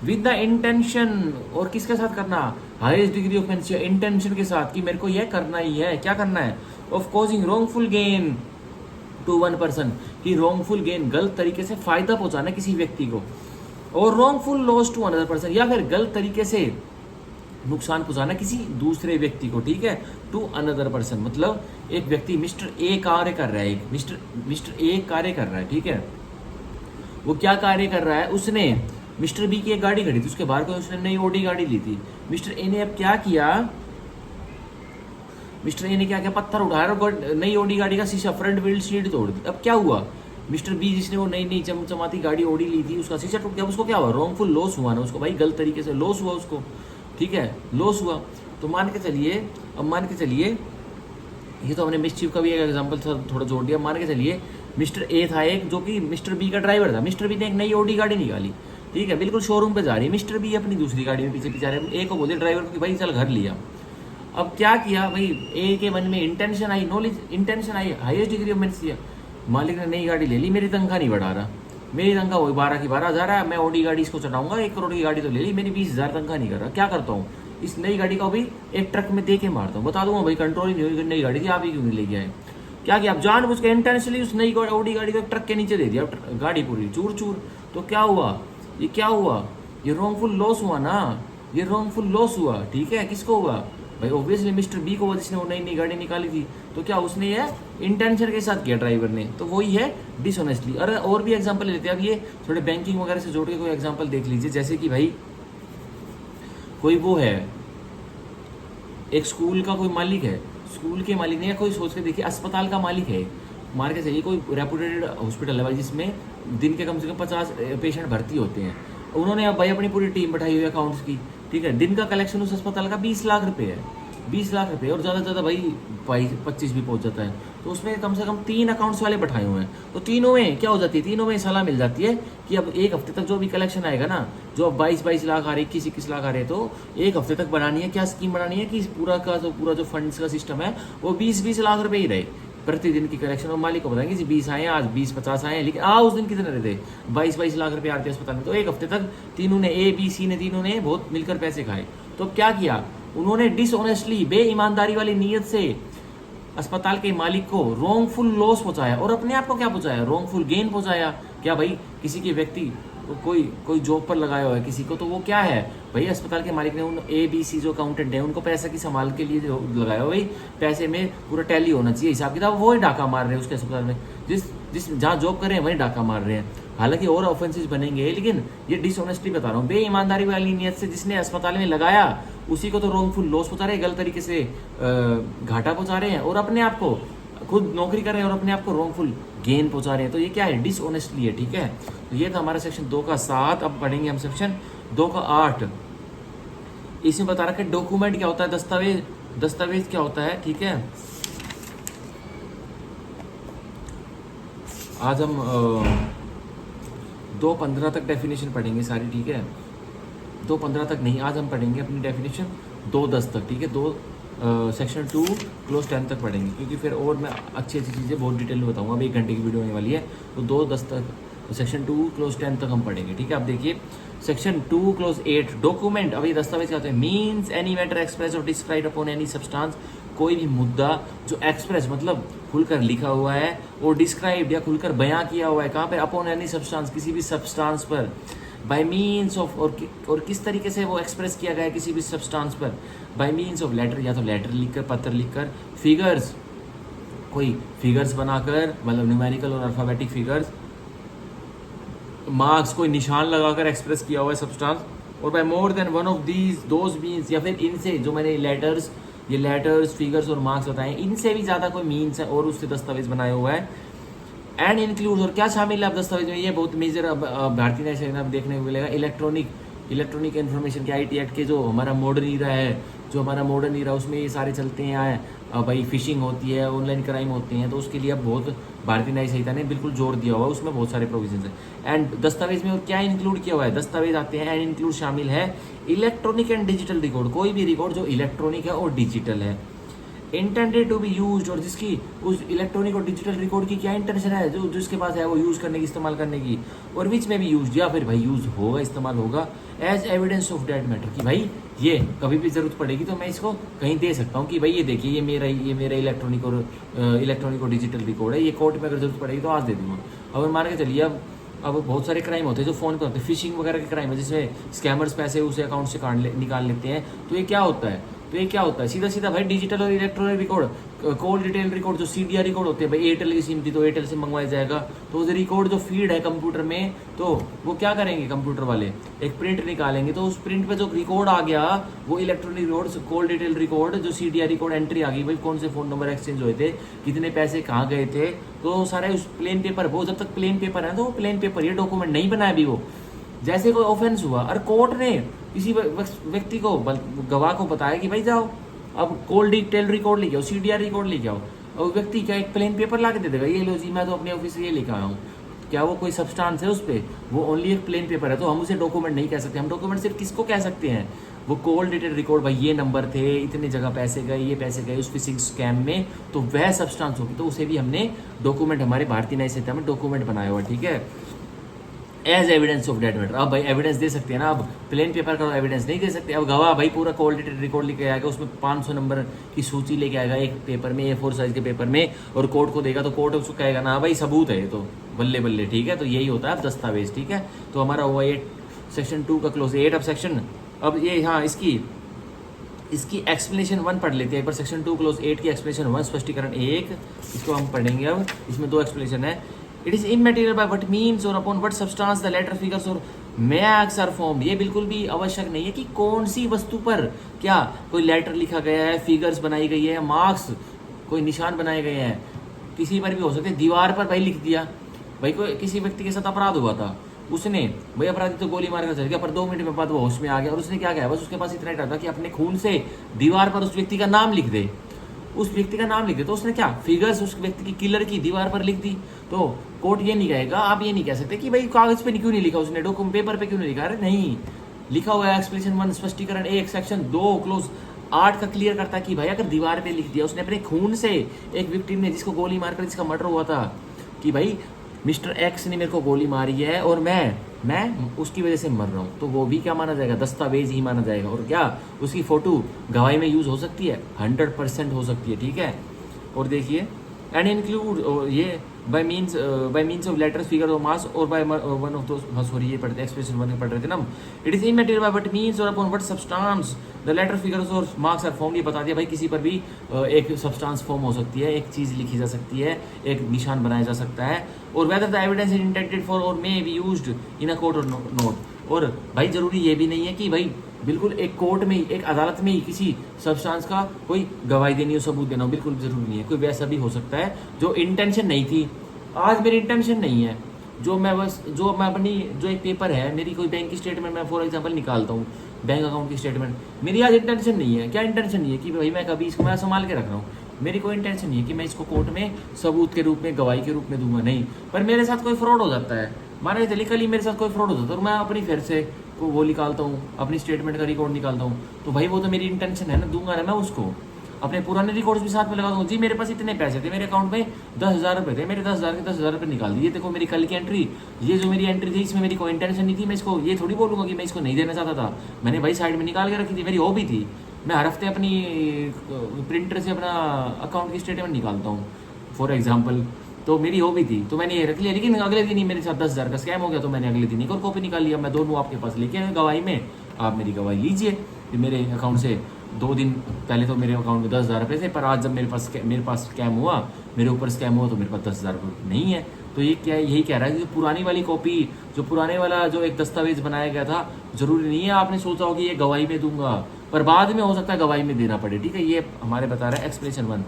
विद द इंटेंशन, और किसके साथ करना? हाईएस्ट डिग्री ऑफ इंटेंशन के साथ, कि मेरे को यह करना ही है। क्या करना है? Of causing wrongful gain to one person, कि रॉन्गफुल गेन, गलत तरीके से फायदा पहुंचाना किसी व्यक्ति को, और wrongful loss to another person, या फिर गलत तरीके से नुकसान पहुंचाना किसी दूसरे व्यक्ति को, ठीक है। टू अनदर पर्सन मतलब एक व्यक्ति मिस्टर ए कार्य कर रहा है, एक मिस्टर ए कार्य कर रहा है, ठीक है। वो क्या कार्य कर रहा है? उसने मिस्टर बी की एक गाड़ी खड़ी थी, उसके बाहर को उसने नई ओडी गाड़ी ली थी। मिस्टर ए ने अब क्या किया? पत्थर उठाया और नई ओडी गाड़ी का शीशा, फ्रंट व्हील शीट तोड़ दी। अब क्या हुआ? मिस्टर बी जिसने वो नई चमचमाती गाड़ी ओडी ली थी, उसका शीशा टूट गया। उसको क्या हुआ? रॉन्गफुल लॉस हुआ ना उसको, भाई गलत तरीके से लॉस हुआ उसको, ठीक है, लॉस हुआ। तो मान के चलिए, ये तो हमने मिसचीफ का भी एक एग्जांपल थोड़ा जोड़ दिया। मान के चलिए मिस्टर ए था एक, जो कि मिस्टर बी का ड्राइवर था। मिस्टर बी ने एक नई ओडी गाड़ी निकाली, ठीक है, बिल्कुल शोरूम पे जा रही है। मिस्टर बी अपनी दूसरी गाड़ी में पीछे जा रहे हैं। ए को बोले ड्राइवर को कि भाई चल घर लिया। अब क्या किया भाई? ए के मन में intention I, highest degree of merit किया। मालिक ने नई गाड़ी ले ली, मेरी तनख्वाह नहीं बढ़ा रहा, मेरी तनख्वाह वही 12 की 12,000 है, मैं ओडी गाड़ी इसको चढ़ाऊंगा, 1 करोड़ की गाड़ी तो ले ली, मेरी 20,000 तनख्वाह नहीं कर रहा। क्या करता हूँ? इस नई गाड़ी का भी एक ट्रक में दे के मारता हूँ, बता दूंगा भाई कंट्रोल ही नहीं हुई, नई गाड़ी थी, आप ही क्यों नहीं लेके आए? क्या किया? आप जानबूझ के इंटेंशनली उस नई ओडी गाड़ी को ट्रक के नीचे दे दिया, गाड़ी पूरी चूर चूर। तो क्या हुआ? ये रॉन्गफुल लॉस हुआ ना, ये रॉन्गफुल लॉस हुआ, ठीक है। किसको हुआ भाई? ऑब्वियसली मिस्टर बी को, जिसने वो नई गाड़ी निकाली थी। तो क्या उसने ये इंटेंशन के साथ किया ड्राइवर ने, तो वही है डिसऑनेस्टली। अरे और भी एग्जांपल लेते हैं, अब ये थोड़े बैंकिंग वगैरह से जोड़ के कोई एग्जांपल देख लीजिए। जैसे कि भाई कोई वो है, एक स्कूल का कोई मालिक है, स्कूल के मालिक ने, या कोई सोच के देखिए अस्पताल का मालिक है, मार के चाहिए कोई रेपुटेड हॉस्पिटल है भाई, जिसमें दिन के कम से कम 50 पेशेंट भर्ती होते हैं। उन्होंने अब भाई अपनी पूरी टीम बैठाई हुई है अकाउंट्स की, ठीक है। दिन का कलेक्शन उस अस्पताल का 20 लाख रुपए है, 20 लाख रुपए और ज़्यादा से ज़्यादा भाई 22-25 भी पहुंच जाता है, तो उसमें कम से कम 3 अकाउंट्स वाले बैठाए हुए हैं। तो तीनों में क्या हो जाती है, तीनों में सलाह मिल जाती है कि अब एक हफ्ते तक जो भी कलेक्शन आएगा ना, जो अब 22 लाख आ रहे, 21 लाख आ रहे, तो एक हफ्ते तक बनानी है। क्या स्कीम बनानी है कि पूरा जो फंड्स का सिस्टम है वो 20 लाख रुपए ही रहे प्रतिदिन की कलेक्शन। और मालिक को बताएंगे जी 20 आए आज, 20-50 आए, लेकिन उस दिन कितने रहते, 22 लाख रुपए आते हैं अस्पताल में। तो एक हफ्ते तक तीनों ने, ए बी सी ने, तीनों ने बहुत मिलकर पैसे खाए। तो क्या किया उन्होंने, डिसऑनेस्टली, बेईमानदारी वाली नीयत से अस्पताल के मालिक को रॉन्गफुल लॉस पहुंचाया और अपने आप को क्या पहुंचाया, रॉन्गफुल गेन पहुंचाया। क्या भाई, किसी के व्यक्ति कोई जॉब पर लगाया हुआ है किसी को, तो वो क्या है भाई, अस्पताल के मालिक ने उन ABC जो अकाउंटेंट है उनको पैसा की संभाल के लिए जो लगाया हुआ, भाई पैसे में पूरा टैली होना चाहिए हिसाब किताब, वो ही डाका मार रहे हैं उसके अस्पताल में। जिस जहाँ जॉब कर रहे हैं वहीं डाका मार रहे हैं। हालांकि और ऑफेंसेस बनेंगे, लेकिन ये डिसऑनेस्टली बता रहा हूँ, बेईमानदारी वाली नीयत से जिसने अस्पताल में लगाया उसी को तो रॉन्गफुल लॉस पहुंचा रहे हैं, गलत तरीके से घाटा पहुंचा रहे हैं, और अपने आप को, खुद नौकरी कर रहे हैं और अपने आप को रॉन्गफुल गेन पहुंचा रहे हैं। तो ये क्या है, डिसऑनेस्टली है, ठीक है। तो ये था हमारा सेक्शन 2 का 7। अब पढ़ेंगे हम सेक्शन 2 का 8। इसमें बता रखा है डॉक्यूमेंट क्या होता है, दस्तावेज क्या होता है, ठीक है। आज हम 2:15 तक डेफिनेशन पढ़ेंगे सारी, ठीक है। 2:15 तक नहीं, आज हम पढ़ेंगे अपनी डेफिनेशन 2:10 तक, ठीक है। सेक्शन 2 क्लोज 10 तक पढ़ेंगे, क्योंकि फिर और मैं अच्छी चीज़ें बहुत डिटेल में बताऊंगा। अब 1 घंटे की वीडियो होने वाली है, तो 2:10 तक, सेक्शन 2 क्लोज 10 तक हम पढ़ेंगे, ठीक है। अब देखिए सेक्शन 2 क्लोज 8, डॉक्यूमेंट। अब ये दस्तावेज क्या होते हैं, मीन्स एनी मैटर एक्सप्रेस और डिस्क्राइब अपॉन एनी सब्सटेंस, कोई भी मुद्दा जो एक्सप्रेस मतलब खुलकर लिखा हुआ है, और डिस्क्राइब या खुलकर बयां किया हुआ है, कहाँ पे, अपॉन एनी सब्सटेंस, किसी भी सब्सटेंस पर, बाय मीन्स ऑफ, और किस तरीके से वो एक्सप्रेस किया गया है किसी भी सब्सटेंस पर, बाय मीन्स ऑफ लेटर, या तो लेटर लिखकर, पत्र लिखकर, फिगर्स, कोई फिगर्स बनाकर, मतलब न्यूमेरिकल और अल्फाबेटिक फिगर्स, मार्क्स, कोई निशान लगाकर एक्सप्रेस किया हुआ है सब्सटेंस, और by more than one of these those means, या फिर इनसे, जो मैंने लेटर्स फिगर्स और मार्क्स बताए, इनसे भी ज़्यादा कोई मीन्स है और उससे दस्तावेज बनाया हुआ है। एंड इंक्लूड, और क्या शामिल है अब दस्तावेज में, ये बहुत मेजर अब भारतीय न्याय संहिता में देखने को मिलेगा, इलेक्ट्रॉनिक इन्फॉर्मेशन के IT एक्ट के, जो हमारा मॉडर्न ईरा उसमें ये सारे चलते हैं। भाई फिशिंग होती है, ऑनलाइन क्राइम होते हैं, तो उसके लिए अब बहुत भारतीय न्याय संहिता ने बिल्कुल जोर दिया हुआ है, उसमें बहुत सारे प्रोविजन है। एंड दस्तावेज में और क्या इंक्लूड किया हुआ है, दस्तावेज आते हैं, एंड इंक्लूड शामिल है इलेक्ट्रॉनिक एंड डिजिटल रिकॉर्ड, कोई भी रिकॉर्ड जो इलेक्ट्रॉनिक है और डिजिटल है, इंटेंडेड टू बी यूज, और जिसकी उस इलेक्ट्रॉनिक और डिजिटल रिकॉर्ड की क्या इंटेंशन है, जो जिसके पास है वो यूज करने की, इस्तेमाल करने की, और विच में भी यूज, या फिर भाई यूज होगा, इस्तेमाल होगा, as evidence of that matter, कि भाई ये कभी भी जरूरत पड़ेगी तो मैं इसको कहीं दे सकता हूँ कि भाई ये देखिए ये मेरा इलेक्ट्रॉनिक और डिजिटल रिकॉर्ड है, ये कोर्ट में अगर जरूरत पड़ेगी तो आज दे दूंगा। अब मान के चलिए अब बहुत सारे क्राइम होते हैं जो फोन पर होते हैं, फिशिंग वगैरह के क्राइम है, जिसमें स्कैमर्स पैसे उसे अकाउंट से निकाल लेते हैं। तो ये क्या होता है, सीधा भाई डिजिटल और electronic record, call detail record, जो CDR रिकॉर्ड होते हैं, भाई एयरटेल की सिम थी तो एयरटेल से मंगवाया जाएगा, तो उस रिकॉर्ड जो फीड है कंप्यूटर में, तो वो क्या करेंगे कंप्यूटर वाले, एक प्रिंट निकालेंगे, तो उस प्रिंट पे जो रिकॉर्ड आ गया वो electronic record, call detail record, जो CDR रिकॉर्ड एंट्री आ गई, भाई कौन से फोन नंबर एक्सचेंज हुए थे, कितने पैसे कहाँ गए थे, तो सारे उस प्लेन पेपर, वो जब तक प्लेन पेपर है तो वो प्लेन पेपर, ये डॉक्यूमेंट नहीं बनाया भी वो। जैसे कोई ऑफेंस हुआ और कोर्ट ने किसी व्यक्ति को, गवाह को बताया कि भाई जाओ अब कॉल डिटेल रिकॉर्ड लेके आओ, CDR रिकॉर्ड लेके आओ, और व्यक्ति क्या एक प्लेन पेपर ला के दे देगा, ये लो जी मैं तो अपने ऑफिस से ये लेकर आया हूँ, क्या वो कोई सब्सटेंस है उस पर, वो ओनली एक प्लेन पेपर है, तो हम उसे डॉक्यूमेंट नहीं कह सकते। हम डॉक्यूमेंट सिर्फ किसको कह सकते हैं, वो कॉल डिटेल रिकॉर्ड, भाई ये नंबर थे, इतने जगह पैसे गए, ये पैसे गए उस फिशिंग स्कैम में, तो वह सब्सटेंस होगी, तो उसे भी हमने डॉक्यूमेंट, हमारे भारतीय न्याय संहिता में डॉक्यूमेंट बनाया हुआ, ठीक है, as evidence of that matter. अब भाई एविडेंस दे सकते हैं ना, अब प्लेन पेपर का एविडेंस नहीं दे सकते। अब गवाह भाई पूरा कॉल डिटेल रिकॉर्ड लेके आएगा, उसमें 500 नंबर की सूची लेके आएगा एक पेपर में, A4 साइज के पेपर में, और कोर्ट को देगा, तो कोर्ट उसको कहेगा ना भाई सबूत है ये तो, बल्ले बल्ले, ठीक है। तो यही होता है दस्तावेज, ठीक है। तो हमारा हुआ ये सेक्शन 2 का क्लोज 8। अब सेक्शन, अब ये हाँ इसकी एक्सप्लेनेशन 1 पढ़ लेते हैं एक बार। सेक्शन 2 क्लोज 8 की एक्सप्लेनेशन 1, स्पष्टीकरण 1, इसको हम पढ़ेंगे। अब इसमें 2 एक्सप्लेनेशन है। It is immaterial by what means or upon what substance the letter figures or marks are form. ये बिल्कुल भी आवश्यक नहीं है कि कौन सी वस्तु पर क्या कोई लेटर लिखा गया है, फिगर्स बनाई गई है, मार्क्स कोई निशान बनाए गए हैं, किसी पर भी हो सकते हैं। दीवार पर भाई लिख दिया, भाई कोई किसी व्यक्ति के साथ अपराध हुआ था, उसने भाई अपराधी तो गोली मारकर चल गया, पर 2 मिनट में बाद वो होश में आ गया और उसने क्या किया, बस उसके पास इतना ही था कि अपने खून से दीवार पर उस व्यक्ति का नाम लिख दे, उस व्यक्ति का नाम लिख दे। तो उसने क्या फिगर्स उस व्यक्ति की किलर की दीवार पर लिख दी। तो कोर्ट ये नहीं कहेगा, आप ये नहीं कह सकते कि भाई कागज पे क्यों नहीं लिखा उसने, डॉक्यूमेंट पेपर पे क्यों नहीं लिखा। अरे नहीं, लिखा हुआ है एक्सप्लेनेशन 1 स्पष्टीकरण 1 सेक्शन 2 क्लोज 8 का क्लियर करता है कि भाई अगर दीवार पे लिख दिया उसने अपने खून से, एक विक्टिम ने जिसको गोली मारकर जिसका मर्डर हुआ था, कि भाई मिस्टर एक्स ने मेरे को गोली मारी है और मैं उसकी वजह से मर रहा हूँ, तो वो भी क्या माना जाएगा, दस्तावेज ही माना जाएगा। और क्या उसकी फोटो गवाही में यूज हो सकती है, 100% हो सकती है, ठीक है। और देखिए एंड इंक्लूड ये by means of letters figure or marks or by one of those, sorry ये पढ़ते एक्सप्रेशन 1 पढ़ रहे थे ना हम। It is immaterial by what means or upon what substance the letter figures or marks are form. ये बता दिया भाई किसी पर भी एक सब्सटेंस फॉर्म हो सकती है, एक चीज लिखी जा सकती है, एक निशान बनाया जा सकता है। और whether the evidence is intended for or may be used in a court or not. और भाई जरूरी ये भी नहीं है कि भाई बिल्कुल एक कोर्ट में ही, एक अदालत में ही किसी सब्सटेंस का कोई गवाही देनी हो, सबूत देना हो, बिल्कुल जरूरी नहीं है। कोई वैसा भी हो सकता है जो इंटेंशन नहीं थी, आज मेरी इंटेंशन नहीं है, जो मैं अपनी जो एक पेपर है मेरी कोई बैंक की स्टेटमेंट मैं फॉर एग्जांपल निकालता हूँ, बैंक अकाउंट की स्टेटमेंट, मेरी आज इंटेंशन नहीं है। क्या इंटेंशन नहीं है कि भाई मैं कभी इसको मैं संभाल के रख रहा हूँ, मेरी कोई इंटेंशन नहीं है कि मैं इसको कोर्ट में सबूत के रूप में, गवाही के रूप में दूंगा, नहीं। पर मेरे साथ कोई फ्रॉड हो जाता है, माना चलिए कल ही मेरे साथ कोई फ्रॉड हो जाता है और मैं अपनी फिर से वो निकालता हूँ, अपनी स्टेटमेंट का रिकॉर्ड निकालता हूँ, तो भाई वो तो मेरी इंटेंशन है ना, दूंगा ना मैं उसको। अपने पुराने रिकॉर्ड्स भी साथ में लगा दूँ, जी मेरे पास इतने पैसे थे, मेरे अकाउंट में 10,000 रुपये थे, मेरे 10,000 के 10,000 रुपये निकाल दिए, देखो मेरी कल की एंट्री, ये जो मेरी एंट्री थी इसमें मेरी कोई इंटेंशन नहीं थी, मैं इसको ये थोड़ी बोलूँगा कि मैं इसको नहीं देना चाहता था, मैंने भाई साइड में निकाल के रखी थी, मेरी हॉबी थी। मैं हर हफ्ते अपनी प्रिंटर से अपना अकाउंट की स्टेटमेंट निकालता हूँ फॉर एग्जाम्पल, तो मेरी हॉबी थी, तो मैंने ये रख लिया। लेकिन अगले दिन ही मेरे साथ 10,000 का स्कैम हो गया, तो मैंने अगले दिन एक और कॉपी निकाल लिया, मैं दोनों आपके पास लेके आए गवाही में, आप मेरी गवाही लीजिए। मेरे अकाउंट से 2 दिन पहले तो मेरे अकाउंट में 10,000 रुपये थे, पर आज जब मेरे पास स्कैम हुआ, मेरे ऊपर स्कैम हुआ, तो मेरे पास 10,000 रुपये नहीं है। तो ये क्या है, यही कह रहा है कि जो पुरानी वाली कॉपी, जो पुराने वाला जो एक दस्तावेज बनाया गया था, जरूरी नहीं है आपने सोचा हो कि ये गवाही में दूंगा, पर बाद में हो सकता है गवाही में देना पड़े, ठीक है। ये हमारे बता रहा है एक्सप्लेनेशन 1।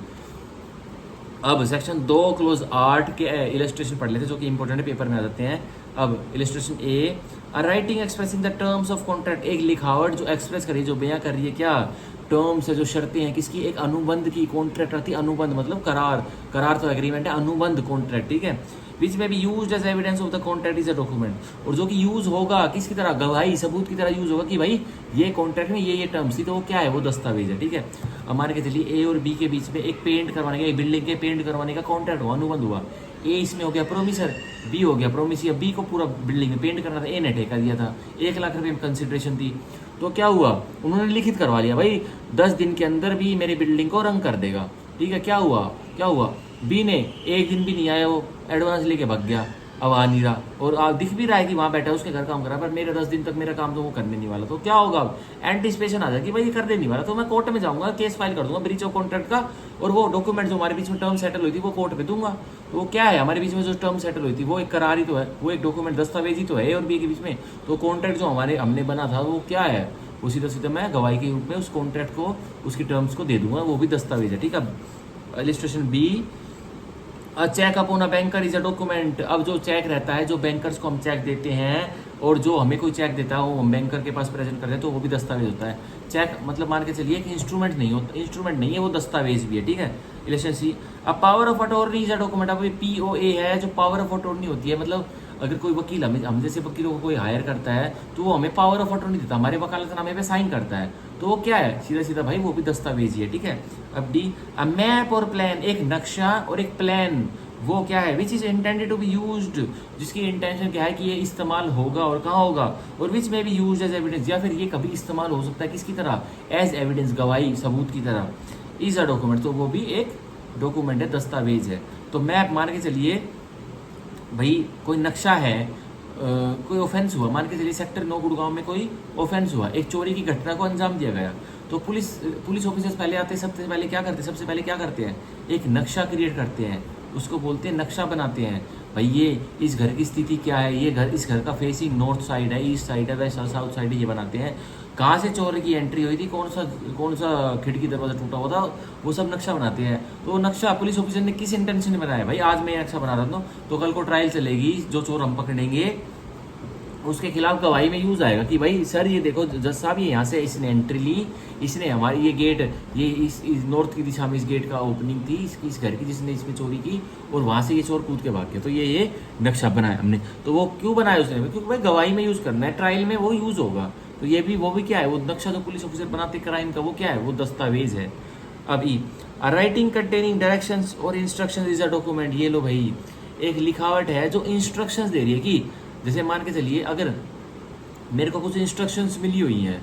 अब सेक्शन 2 क्लोज 8 के इलस्ट्रेशन पढ़ लेते हैं, जो कि इंपॉर्टेंट है, पेपर में आ जाते हैं। अब illustration A, writing expressing the terms of contract, एक लिखावट जो एक्सप्रेस कर रही है, जो बयां कर रही है क्या, टर्म्स है, जो शर्तें हैं किसकी, एक अनुबंध की। कॉन्ट्रैक्ट आती है अनुबंध, मतलब करार, करार तो एग्रीमेंट है, अनुबंध कॉन्ट्रैक्ट, ठीक है। Which may be use as evidence of the contract is a document, और जो कि यूज होगा किसकी तरह, गवाही सबूत की तरह यूज होगा कि भाई ये कॉन्ट्रैक्ट में ये टर्म्स थी, तो वो क्या है, वो दस्तावेज है, ठीक है। अब मान के चलिए ए और बी के बीच में एक पेंट करवाने का, एक बिल्डिंग के पेंट करवाने का कॉन्ट्रैक्ट हुआ, अनुबंध हुआ। ए इसमें हो गया प्रोमिसर, बी हो गया प्रोमिसियर, बी को पूरा बिल्डिंग में पेंट करना था, ए ने ठेका दिया था, 1 लाख रुपये कंसिडरेशन थी। तो क्या हुआ, उन्होंने लिखित करवा लिया भाई 10 दिन के अंदर भी मेरी बिल्डिंग को रंग कर देगा, ठीक है। क्या हुआ, बी ने 1 दिन भी नहीं आया, वो एडवांस लेके भाग गया, अब आ नहीं रहा, और दिख भी रहा है कि वहाँ बैठा है, उसके घर काम कर रहा है, पर मेरे 10 दिन तक मेरा काम तो वो करने नहीं वाला। तो क्या होगा, अब एंटिसिपेशन आ जाएगी, भाई ये करने नहीं वाला, तो मैं कोर्ट में जाऊंगा, केस फाइल कर दूंगा ब्रीच ऑफ कॉन्ट्रैक्ट का, और वो डॉक्यूमेंट जो हमारे बीच में टर्म सेटल हुई थी वो कोर्ट में दूंगा। तो वो क्या है, हमारे बीच में जो टर्म सेटल हुई थी वो एक करार ही तो है, वो एक डॉक्यूमेंट दस्तावेज ही तो है ए और बी के बीच में। तो कॉन्ट्रैक्ट जो हमने बना था वो क्या है, वो सीधा मैं गवाही के रूप में उस कॉन्ट्रैक्ट को, उसकी टर्म्स को दे दूंगा, वो भी दस्तावेज है, ठीक है। Illustration B, a cheque upon a banker is a document. अब जो चेक रहता है, जो बैंकर्स को हम चेक देते हैं, और जो हमें कोई चेक देता है वो हम बैंकर के पास प्रेजेंट करते हैं, तो वो भी दस्तावेज होता है। चेक मतलब मान के चलिए कि इंस्ट्रूमेंट नहीं है, वो दस्तावेज भी है, ठीक है। इलेक्शन सी, अब power of attorney is a document. अब POA है, जो पावर ऑफ अटॉर्नी होती है, मतलब अगर कोई वकील हम जैसे वकीलों को कोई हायर करता है, तो वो हमें पावर ऑफ अटॉर्नी देता है, हमारे वकालतनामे पे साइन करता है, तो वो क्या है, सीधा भाई वो भी दस्तावेज ही है, ठीक है। अब डी, अ मैप और प्लान, एक नक्शा और एक प्लान, वो क्या है, which is intended to be used, जिसकी इंटेंशन क्या है कि ये इस्तेमाल होगा और कहाँ होगा, और विच में भी यूज्ड एज एविडेंस, या फिर ये कभी इस्तेमाल हो सकता है किसकी तरह, एज एविडेंस, गवाही सबूत की तरह, इज अ डॉक्यूमेंट, तो वो भी एक डॉक्यूमेंट है, दस्तावेज है। तो मैप मान के चलिए भाई कोई नक्शा है, कोई ऑफेंस हुआ, मान के चलिए सेक्टर 9 गुड़गांव में कोई ऑफेंस हुआ, एक चोरी की घटना को अंजाम दिया गया, तो पुलिस ऑफिसर्स पहले आते हैं, सबसे पहले क्या करते हैं, एक नक्शा क्रिएट करते हैं, उसको बोलते हैं नक्शा बनाते हैं। भाई ये इस घर की स्थिति क्या है, ये घर, इस घर का फेसिंग नॉर्थ साइड है, ईस्ट साइड है, वेस्ट साउथ साइड है, ये बनाते हैं। कहाँ से चोर की एंट्री हुई थी, कौन सा खिड़की दरवाजा टूटा हुआ था, वो सब नक्शा बनाते हैं। तो वो नक्शा पुलिस ऑफिसर ने किस इंटेंशन में बनाया, भाई आज मैं नक्शा बना रहा हूँ तो कल को ट्रायल चलेगी, जो चोर हम पकड़ेंगे उसके खिलाफ गवाही में यूज आएगा कि भाई सर ये देखो जज साहब, ये यहाँ से इसने एंट्री ली, इसने हमारी ये गेट, ये इस नॉर्थ की दिशा में इस गेट का ओपनिंग थी इसकी, इस घर की, जिसने इसमें चोरी की, और वहाँ से ये चोर कूद के भाग गया, तो ये नक्शा बनाया हमने। तो वो क्यों बनाया उसने? क्योंकि भाई गवाही में यूज करना है, ट्रायल में वो यूज होगा। तो ये भी, वो भी क्या है, वो नक्शा जो पुलिस ऑफिसर बनाते क्राइम का, वो क्या है, वो दस्तावेज है। अब ई राइटिंग कंटेनिंग डायरेक्शंस और इंस्ट्रक्शंस इज अ डॉक्यूमेंट। ये लो भाई, एक लिखावट है जो इंस्ट्रक्शंस दे रही है कि जैसे मान के चलिए अगर मेरे को कुछ इंस्ट्रक्शंस मिली हुई हैं,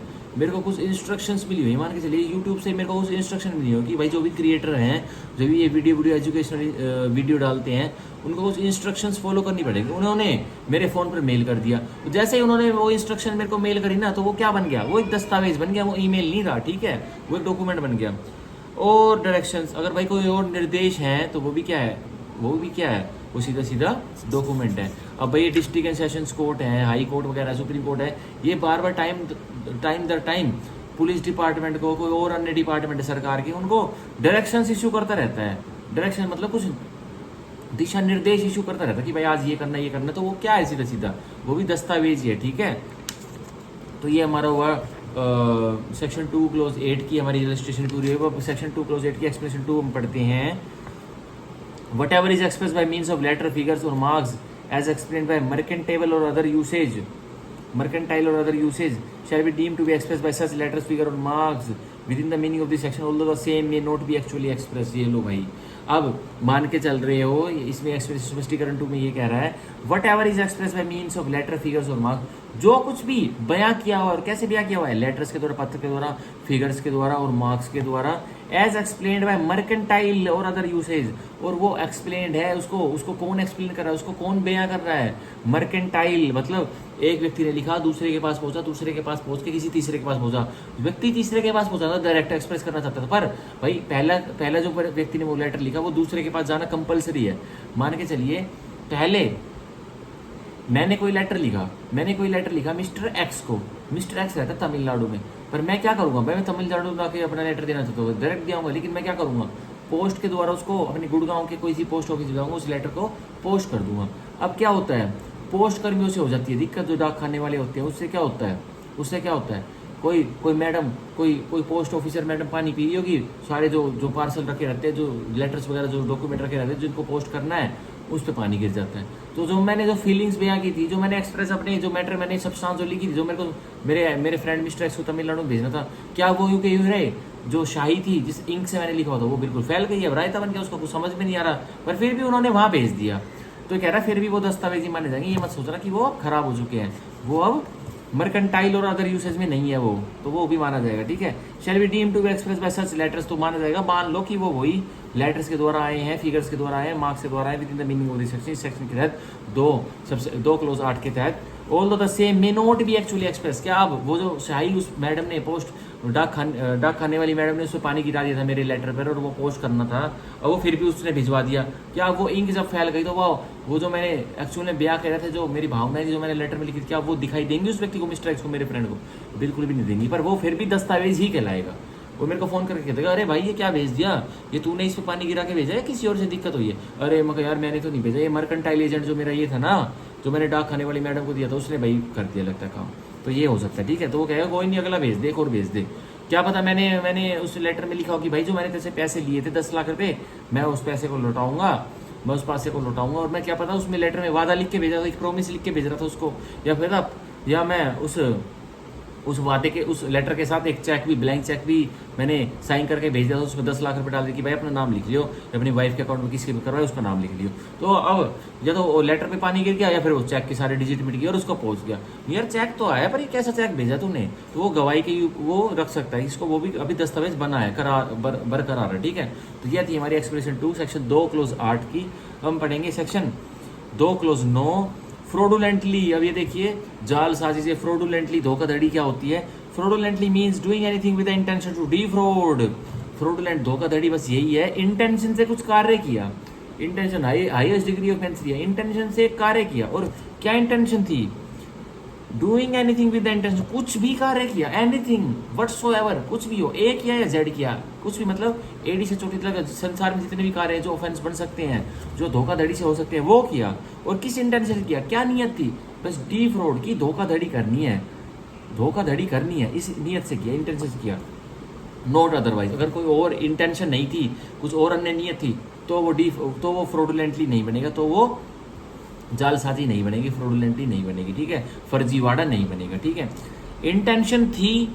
मान के चलिए यूट्यूब से मेरे को कुछ इंस्ट्रक्शन मिली हो कि भाई जो भी क्रिएटर हैं, जो भी ये वीडियो एजुकेशनल वीडियो डालते हैं, उनको कुछ इंस्ट्रक्शंस फॉलो करनी पड़ेगी। उन्होंने मेरे फ़ोन पर मेल कर दिया, तो जैसे ही उन्होंने वो इंस्ट्रक्शन मेरे को मेल करी ना, तो वो क्या बन गया, वो एक दस्तावेज बन गया, वो ईमेल नहीं रहा, ठीक है, वो एक डॉक्यूमेंट बन गया। और डायरेक्शंस, अगर भाई कोई और निर्देश हैं तो वो भी क्या है, वो सीधा सीधा डॉक्यूमेंट है। अब भाई डिस्ट्रिक्ट एंड सेशंस कोर्ट है, हाई कोर्ट वगैरह, सुप्रीम कोर्ट है, ये बार बार टाइम पुलिस डिपार्टमेंट को, कोई और अन्य डिपार्टमेंट है सरकार की, उनको डायरेक्शंस इशू करता रहता है। डायरेक्शन मतलब कुछ दिशा निर्देश इशू करता रहता है कि भाई आज ये करना, तो वो क्या है, सीधा सीधा वो भी दस्तावेज ही है, ठीक है। तो ये हमारा हुआ सेक्शन 2 क्लोज 8 की हमारी रजिस्ट्रेशन पूरी हुई। सेक्शन 2 क्लोज 8 की एक्सप्लेनेशन 2 हम पढ़ते हैं। Whatever is expressed by means of letter, figures or marks as explained by mercantile or other usage shall be deemed to be expressed by such letters, figure or marks within the meaning of this section, although the same may not be actually expressed। ये लो भाई, अब मान के चल रहे हो, इसमें स्पष्टीकरण 2 में ये कह रहा है whatever is expressed by means of letter, figures और marks, जो कुछ भी बयां किया हुआ, और कैसे बयां किया हुआ है, लेटर्स के द्वारा, पत्र के द्वारा, फिगर्स के द्वारा और मार्क्स के द्वारा, एज एक्सप्लेन्ड बाय मर्केंटाइल और अदर यूसेज। और वो एक्सप्लेन्ड है, उसको कौन एक्सप्लेन कर रहा है, उसको कौन बयां कर रहा है, मर्केंटाइल मतलब एक व्यक्ति ने लिखा, दूसरे के पास पहुंचा, दूसरे के पास पहुंच के किसी तीसरे के पास पहुंचा, व्यक्ति तीसरे के पास पहुंचा था, डायरेक्ट एक्सप्रेस करना चाहता था, पर भाई पहला जो व्यक्ति ने वो लेटर लिखा, वो दूसरे के पास जाना कंपलसरी है। मान के चलिए पहले मैंने कोई लेटर लिखा मिस्टर एक्स को, मिस्टर एक्स रहता है तमिलनाडु में, पर मैं क्या करूंगा भाई, मैं तमिलनाडु में आके अपना लेटर देना चाहता हूँ, डायरेक्ट दिया, लेकिन मैं क्या करूंगा, पोस्ट के द्वारा उसको अपने गुड़गांव के कोई सी पोस्ट ऑफिस जाऊंगा, उस लेटर को पोस्ट कर दूंगा। अब क्या होता है, पोस्ट कर्मियों से हो जाती है दिक्कत, जो डाक खाने वाले होते हैं, उससे क्या होता है, कोई मैडम, कोई पोस्ट ऑफिसर मैडम पानी पी रही होगी, सारे जो पार्सल रखे रहते हैं, जो लेटर्स वगैरह, जो डॉक्यूमेंट रखे रहते हैं, जिनको पोस्ट करना है, उस पर पानी गिर जाता है। तो जो मैंने जो फीलिंग्स बयां की थी, जो मैंने एक्सप्रेस अपने जो मैटर मैंने सब्सटेंस जो लिखी थी, जो मेरे को मेरे फ्रेंड मिस्टर एक्स को तमिलनाडु में भेजना था, क्या वो यूं के यूं रहे, जो शाही थी जिस इंक से मैंने लिखा हुआ था वो बिल्कुल फैल गई है, रायता बन गया, उसको कुछ समझ में नहीं आ रहा, पर फिर भी उन्होंने वहां भेज दिया। तो कह रहा फिर भी वो दस्तावेजी माने जाएंगे, ये मत सोचना कि वो अब खराब हो चुके हैं, वो अब मर्केंटाइल और अदर यूसेज में नहीं है वो, तो वो भी माना जाएगा, ठीक है। Shall be deemed to be express by such letters, तो माना जाएगा, मान लो कि वो वही लेटर्स के द्वारा आए हैं, फिगर्स के द्वारा आए हैं, मार्क्स के द्वारा आए, with in the meaning of this section. इस सेक्शन के तहत 2 क्लोज 8 के तहत although the same may not be actually express, क्या अब वो जो शाही उस मैडम ने पोस्ट डाक खाने वाली मैडम ने उसमें पानी गिरा दिया था मेरे लेटर पर, और वो पोस्ट करना था, और वो फिर भी उसने भिजवा दिया, क्या वो इंक जब फैल गई तो वो जो मैंने एक्चुअल में ब्याह कह रहे थे, जो मेरी भावनाएं थी, जो मैंने लेटर में लिखी थी, क्या वो दिखाई देंगी उस व्यक्ति को, मिस्टर एक्स को, मेरे फ्रेंड को? बिल्कुल भी नहीं देंगी, पर वो फिर भी दस्तावेज ही कहलाएगा। वो मेरे को फोन करके कहते, अरे भाई ये क्या भेज दिया, ये तूने इस पे पानी गिरा के भेजा है, किसी और से दिक्कत हुई है? अरे मैं यार मैंने तो नहीं भेजा, ये मर्केंटाइल एजेंट जो मेरा ये था ना, जो मैंने डाक खाने वाली मैडम को दिया था, उसने भाई कर दिया लगता है काम। तो ये हो सकता है, ठीक है। तो वो कहेगा कोई नहीं, अगला भेज दे, एक और भेज दे। क्या पता मैंने उस लेटर में लिखा हो कि भाई जो मैंने तेरे पैसे लिए थे 10 लाख रुपए, मैं उस पैसे को लौटाऊंगा, और मैं क्या पता उसमें लेटर में वादा लिख के भेजा था, एक प्रॉमिस लिख के भेज रहा था उसको, या मैं उस वादे के, उस लेटर के साथ एक चेक भी, ब्लैंक चेक भी मैंने साइन करके भेज दिया था, उसमें 10 लाख रुपए डाल दिए कि भाई अपना नाम लिख लियो, या अपनी वाइफ के अकाउंट में किसके भी करवाए उसका नाम लिख लियो। तो अब या तो वो लेटर पे पानी गिर गया, या फिर वो चेक के सारे डिजिट मिट गए और उसको पहुंच गया, यार चेक तो आया पर ये कैसा चेक भेजा तूने, तो वो गवाही के वो रख सकता है इसको, वो भी अभी दस्तावेज बना है, बरकरार है, ठीक है। तो यह थी हमारी एक्सप्रेशन 2 सेक्शन 2 क्लोज 8 की। हम पढ़ेंगे सेक्शन 2 क्लोज 9 फ्रॉडुलेंटली। अब ये देखिए, जालसाजी से फ्रॉडुलेंटली, धोखाधड़ी क्या होती है? Fraudulently means doing anything with the intention to defraud. Fraudulent धोखाधड़ी बस यही है, इंटेंशन से कुछ कार्य किया, intention highest degree of offence दिया, इंटेंशन से कार्य किया। और क्या इंटेंशन थी? Doing anything with the intention, कुछ भी कार्य किया, एनीथिंग व्हाटसोएवर, कुछ भी हो, ए किया या जेड किया, कुछ भी, मतलब एडी से चोटी तक संसार में जितने भी कार्य हैं जो ऑफेंस बन सकते हैं, जो धोखाधड़ी से हो सकते हैं, वो किया। और किस इंटेंशन से किया? क्या नियत थी? बस डी फ्रॉड की धोखाधड़ी करनी है, धोखाधड़ी करनी है, इस नीयत से किया, इंटेंशन से किया, नॉट अदरवाइज। अगर कोई और इंटेंशन नहीं थी, कुछ और अन्य नीयत थी, तो वो फ्रॉडुलेंटली नहीं बनेगा, तो वो जालसाजी नहीं बनेगी, फ्रॉडुलेंटली नहीं बनेगी, ठीक है, फर्जीवाड़ा नहीं बनेगा, ठीक है। इंटेंशन थी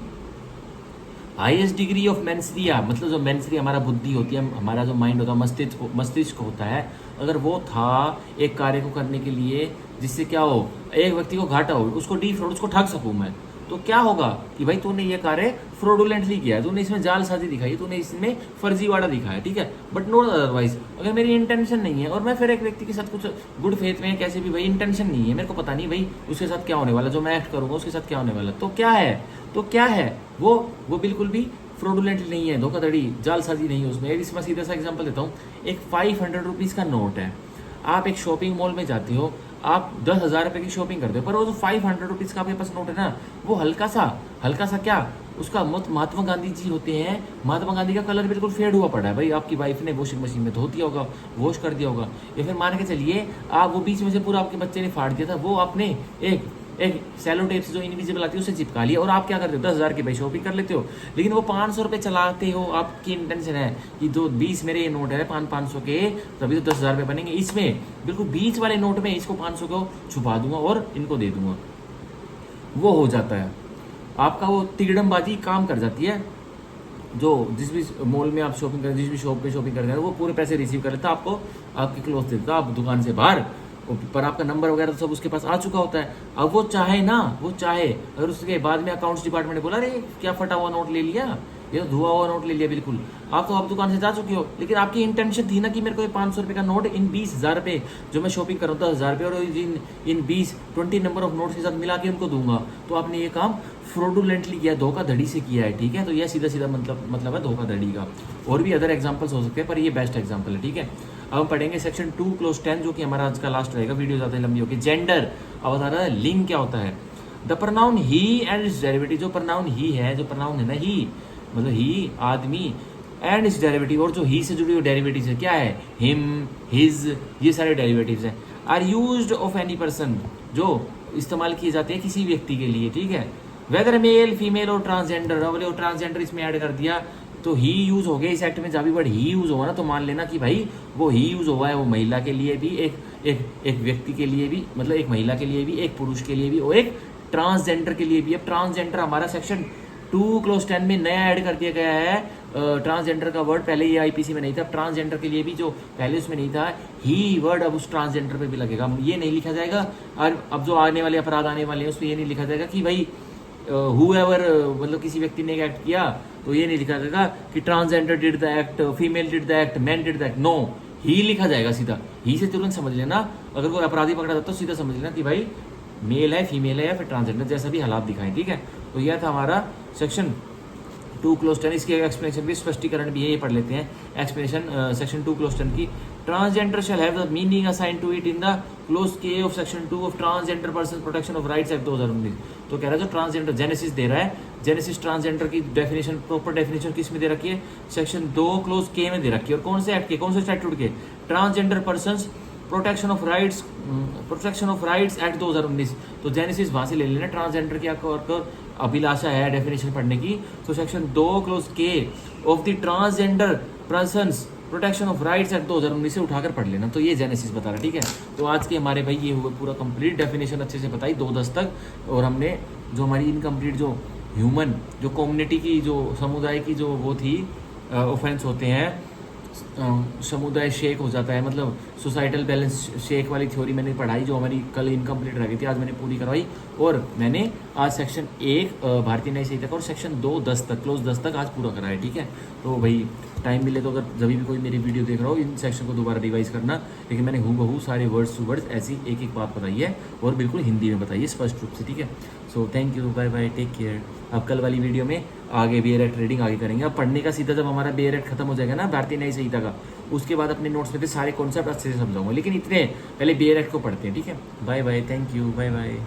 हाईएस्ट डिग्री ऑफ मेंसरिया, मतलब जो मेंसरी हमारा बुद्धि होती है, हमारा जो माइंड होता है, मस्तिष्क होता है, अगर वो था एक कार्य को करने के लिए जिससे क्या हो, एक व्यक्ति को घाटा हो, उसको डी फ्रॉड, उसको ठग सकूं मैं, तो क्या होगा कि भाई तूने ये कार्य फ्रॉडुलेंटली किया है, तूने इसमें जालसाजी दिखाई, तूने इसमें फर्जीवाड़ा दिखाया, ठीक है, बट नॉट अदरवाइज। अगर मेरी इंटेंशन नहीं है और मैं फिर एक व्यक्ति के साथ कुछ गुड फेथ में कैसे भी, भाई इंटेंशन नहीं है, मेरे को पता नहीं भाई उसके साथ क्या होने वाला, जो मैं एक्ट करूंगा उसके साथ क्या होने वाला, तो क्या है वो बिल्कुल भी फ्रॉडुलेंट नहीं है, धोखाधड़ी जालसाजी नहीं है उसमें। इसमें सीधा सा एग्जांपल देता हूँ, एक 500 रुपीज़ का नोट है, आप एक शॉपिंग मॉल में जाते हो, आप 10,000 रुपये की शॉपिंग करते हो, पर वो जो 500 रुपीज़ का आपके पास नोट है ना, वो हल्का सा क्या, उसका महात्मा गांधी जी होते हैं, महात्मा गांधी का कलर बिल्कुल फेड हुआ पड़ा है, भाई आपकी वाइफ ने वॉशिंग मशीन में धो दिया होगा, वॉश कर दिया होगा, या फिर मान के चलिए आप वो बीच में से पूरा आपके बच्चे ने फाड़ दिया था, वो आपने एक सेलो टेप से जो इनविजिबल आती है उससे चिपका लिया, और आप क्या करते हो, 10,000 की भाई शॉपिंग कर लेते हो, लेकिन वो 500 रुपये चलाते हो, आपकी इंटेंशन है कि जो 20 मेरे ये नोट है 500 के, तभी तो 10,000 रुपये बनेंगे, इसमें बिल्कुल बीच वाले नोट में इसको 500 को छुपा दूंगा और इनको दे दूंगा, वो हो जाता है आपका, वो तिगड़मबाजी काम कर जाती है। जो जिस भी मॉल में आप शॉपिंग करें, जिस भी शॉप पे शॉपिंग कर रहे हैं, वो पूरे पैसे रिसीव कर लेता है, आपको आपके क्लोथ दे देता, आप दुकान से बाहर, पर आपका नंबर वगैरह तो सब उसके पास आ चुका होता है। अब वो चाहे अगर उसके बाद में अकाउंट्स डिपार्टमेंट ने बोला अरे क्या फटा हुआ नोट ले लिया, ये तो धुआ हुआ नोट ले लिया, बिल्कुल आप तो आप दुकान से जा चुके हो, लेकिन आपकी इंटेंशन थी ना कि मेरे को ये 500 रुपये का नोट इन 20,000 रुपये जो मैं शॉपिंग कर रहा हूँ 10,000 रुपये, और इन 20 नंबर ऑफ नोट्स के साथ मिला के उनको दूंगा, तो आपने ये काम फ्रॉडुलेंटली किया, धोखाधड़ी से किया है, ठीक है। तो यह सीधा मतलब है धोखाधड़ी का। और भी अदर एग्जाम्पल्स हो सकते हैं, पर ये बेस्ट एग्जाम्पल है, ठीक है। अब हम पढ़ेंगे सेक्शन 2 क्लोज 10, जो कि हमारा आज का लास्ट रहेगा, वीडियो ज़्यादा लंबी होगी। जेंडर, अब बता रहा है लिंग क्या होता है। The pronoun he and it's derivative, जो प्रोनाउन ही है, जो प्रोनाउन है ना ही, मतलब ही आदमी, एंड इट्स डेरिवेटिव, और जो ही से जुड़ी हुई डेरिवेटिव्स है, क्या है, हिम, हिज, ये सारे डेरिवेटिव्स हैं। Are used of any person, जो इस्तेमाल किए जाते हैं किसी व्यक्ति के लिए, ठीक है। वेदर मेल, फीमेल और ट्रांसजेंडर, और ट्रांसजेंडर इसमें ऐड कर दिया, तो ही यूज हो गया इस एक्ट में। जहाँ भी वर्ड ही यूज होगा ना, तो मान लेना कि भाई वो ही यूज हुआ है, वो महिला के लिए भी, एक व्यक्ति के लिए भी, मतलब एक महिला के लिए भी, एक पुरुष के लिए भी, और एक ट्रांसजेंडर के लिए भी। अब ट्रांसजेंडर हमारा सेक्शन 2 क्लोज 10 में नया ऐड कर दिया गया है। ट्रांसजेंडर का वर्ड पहले ये आईपीसी में नहीं था, ट्रांसजेंडर के लिए भी जो पहले उसमें नहीं था, ही वर्ड अब उस ट्रांसजेंडर पे भी लगेगा। ये नहीं लिखा जाएगा, और अब जो आने वाले अपराध आने वाले हैं उस पर ये नहीं लिखा जाएगा कि भाई whoever, मतलब किसी व्यक्ति ने एक एक्ट किया, तो ये नहीं लिखा जाएगा कि transgender did the act, female did the act, man did the act, no, ही लिखा जाएगा सीधा। ही से तुरंत समझ लेना, अगर कोई अपराधी पकड़ा जाता तो सीधा समझ लेना कि भाई मेल है, फीमेल है, या फिर ट्रांसजेंडर, जैसा भी हालात दिखाएं, ठीक है। तो यह था हमारा सेक्शन 2 क्लोज 10। इसकी एक्सप्लेनेशन भी, स्पष्टीकरण भी है, ये पढ़ लेते हैं एक्सप्लेनेशन सेक्शन 2 क्लोज 10 की। Transgender shall have the meaning assign to it in the clause K of section 2 of transgender person protection of rights act 2019। तो कह रहा है जो ट्रांसजेंडर जेनेसिस दे रहा है, जेनेसिस ट्रांसजेंडर की डेफिनेशन, प्रॉपर डेफिनेशन किस में दे रखी है, सेक्शन 2 क्लोज के में दे रखी है। और कौन से एक्ट के, कौन से स्टैट्यूट के, transgender persons protection of rights act 2019। तो जेनेसिस वहां से ले लेना, ट्रांसजेंडर की आपको अभिलाषा है डेफिनेशन पढ़ने की, तो section 2 close K of the transgender persons protection of rights act 2019 से उठाकर पढ़ लेना। तो ये जेनेसिस बता रहा है, ठीक है। तो आज के हमारे भाई ये हुए पूरा कंप्लीट डेफिनेशन अच्छे से बताई 2-10 तक, और हमने जो हमारी इनकम्प्लीट जो ह्यूमन, जो कम्युनिटी की, जो समुदाय की जो वो थी ऑफेंस होते हैं, समुदाय शेक हो जाता है, मतलब सोसाइटल बैलेंस शेक वाली थ्योरी मैंने पढ़ाई, जो हमारी कल इनकम्प्लीट रह गई थी, आज मैंने पूरी करवाई। और मैंने आज सेक्शन 1 भारतीय न्याय संहिता का और सेक्शन 2 10 तक, क्लोज 10 तक आज पूरा करा है, ठीक है। तो भाई टाइम मिले तो अगर जब भी कोई मेरी वीडियो देख रहा हो, इन सेक्शन को दोबारा रिवाइज करना, लेकिन मैंने हूबहू सारे वर्ड्स टू वर्ड्स ऐसी एक बात बताई है, और बिल्कुल हिंदी में बताई है स्पष्ट रूप से, ठीक है। So thank you, bye bye, take care. अब कल वाली वीडियो में आगे BA रीडिंग आगे करेंगे। अब पढ़ने का सीधा जब हमारा BA खत्म हो जाएगा ना भारतीय न्याय संहिता का, उसके बाद अपने नोट्स में से सारे कॉन्सेप्ट अच्छे से समझाऊंगा, लेकिन इतने पहले BA को पढ़ते हैं, ठीक है। Bye bye, thank you, bye bye.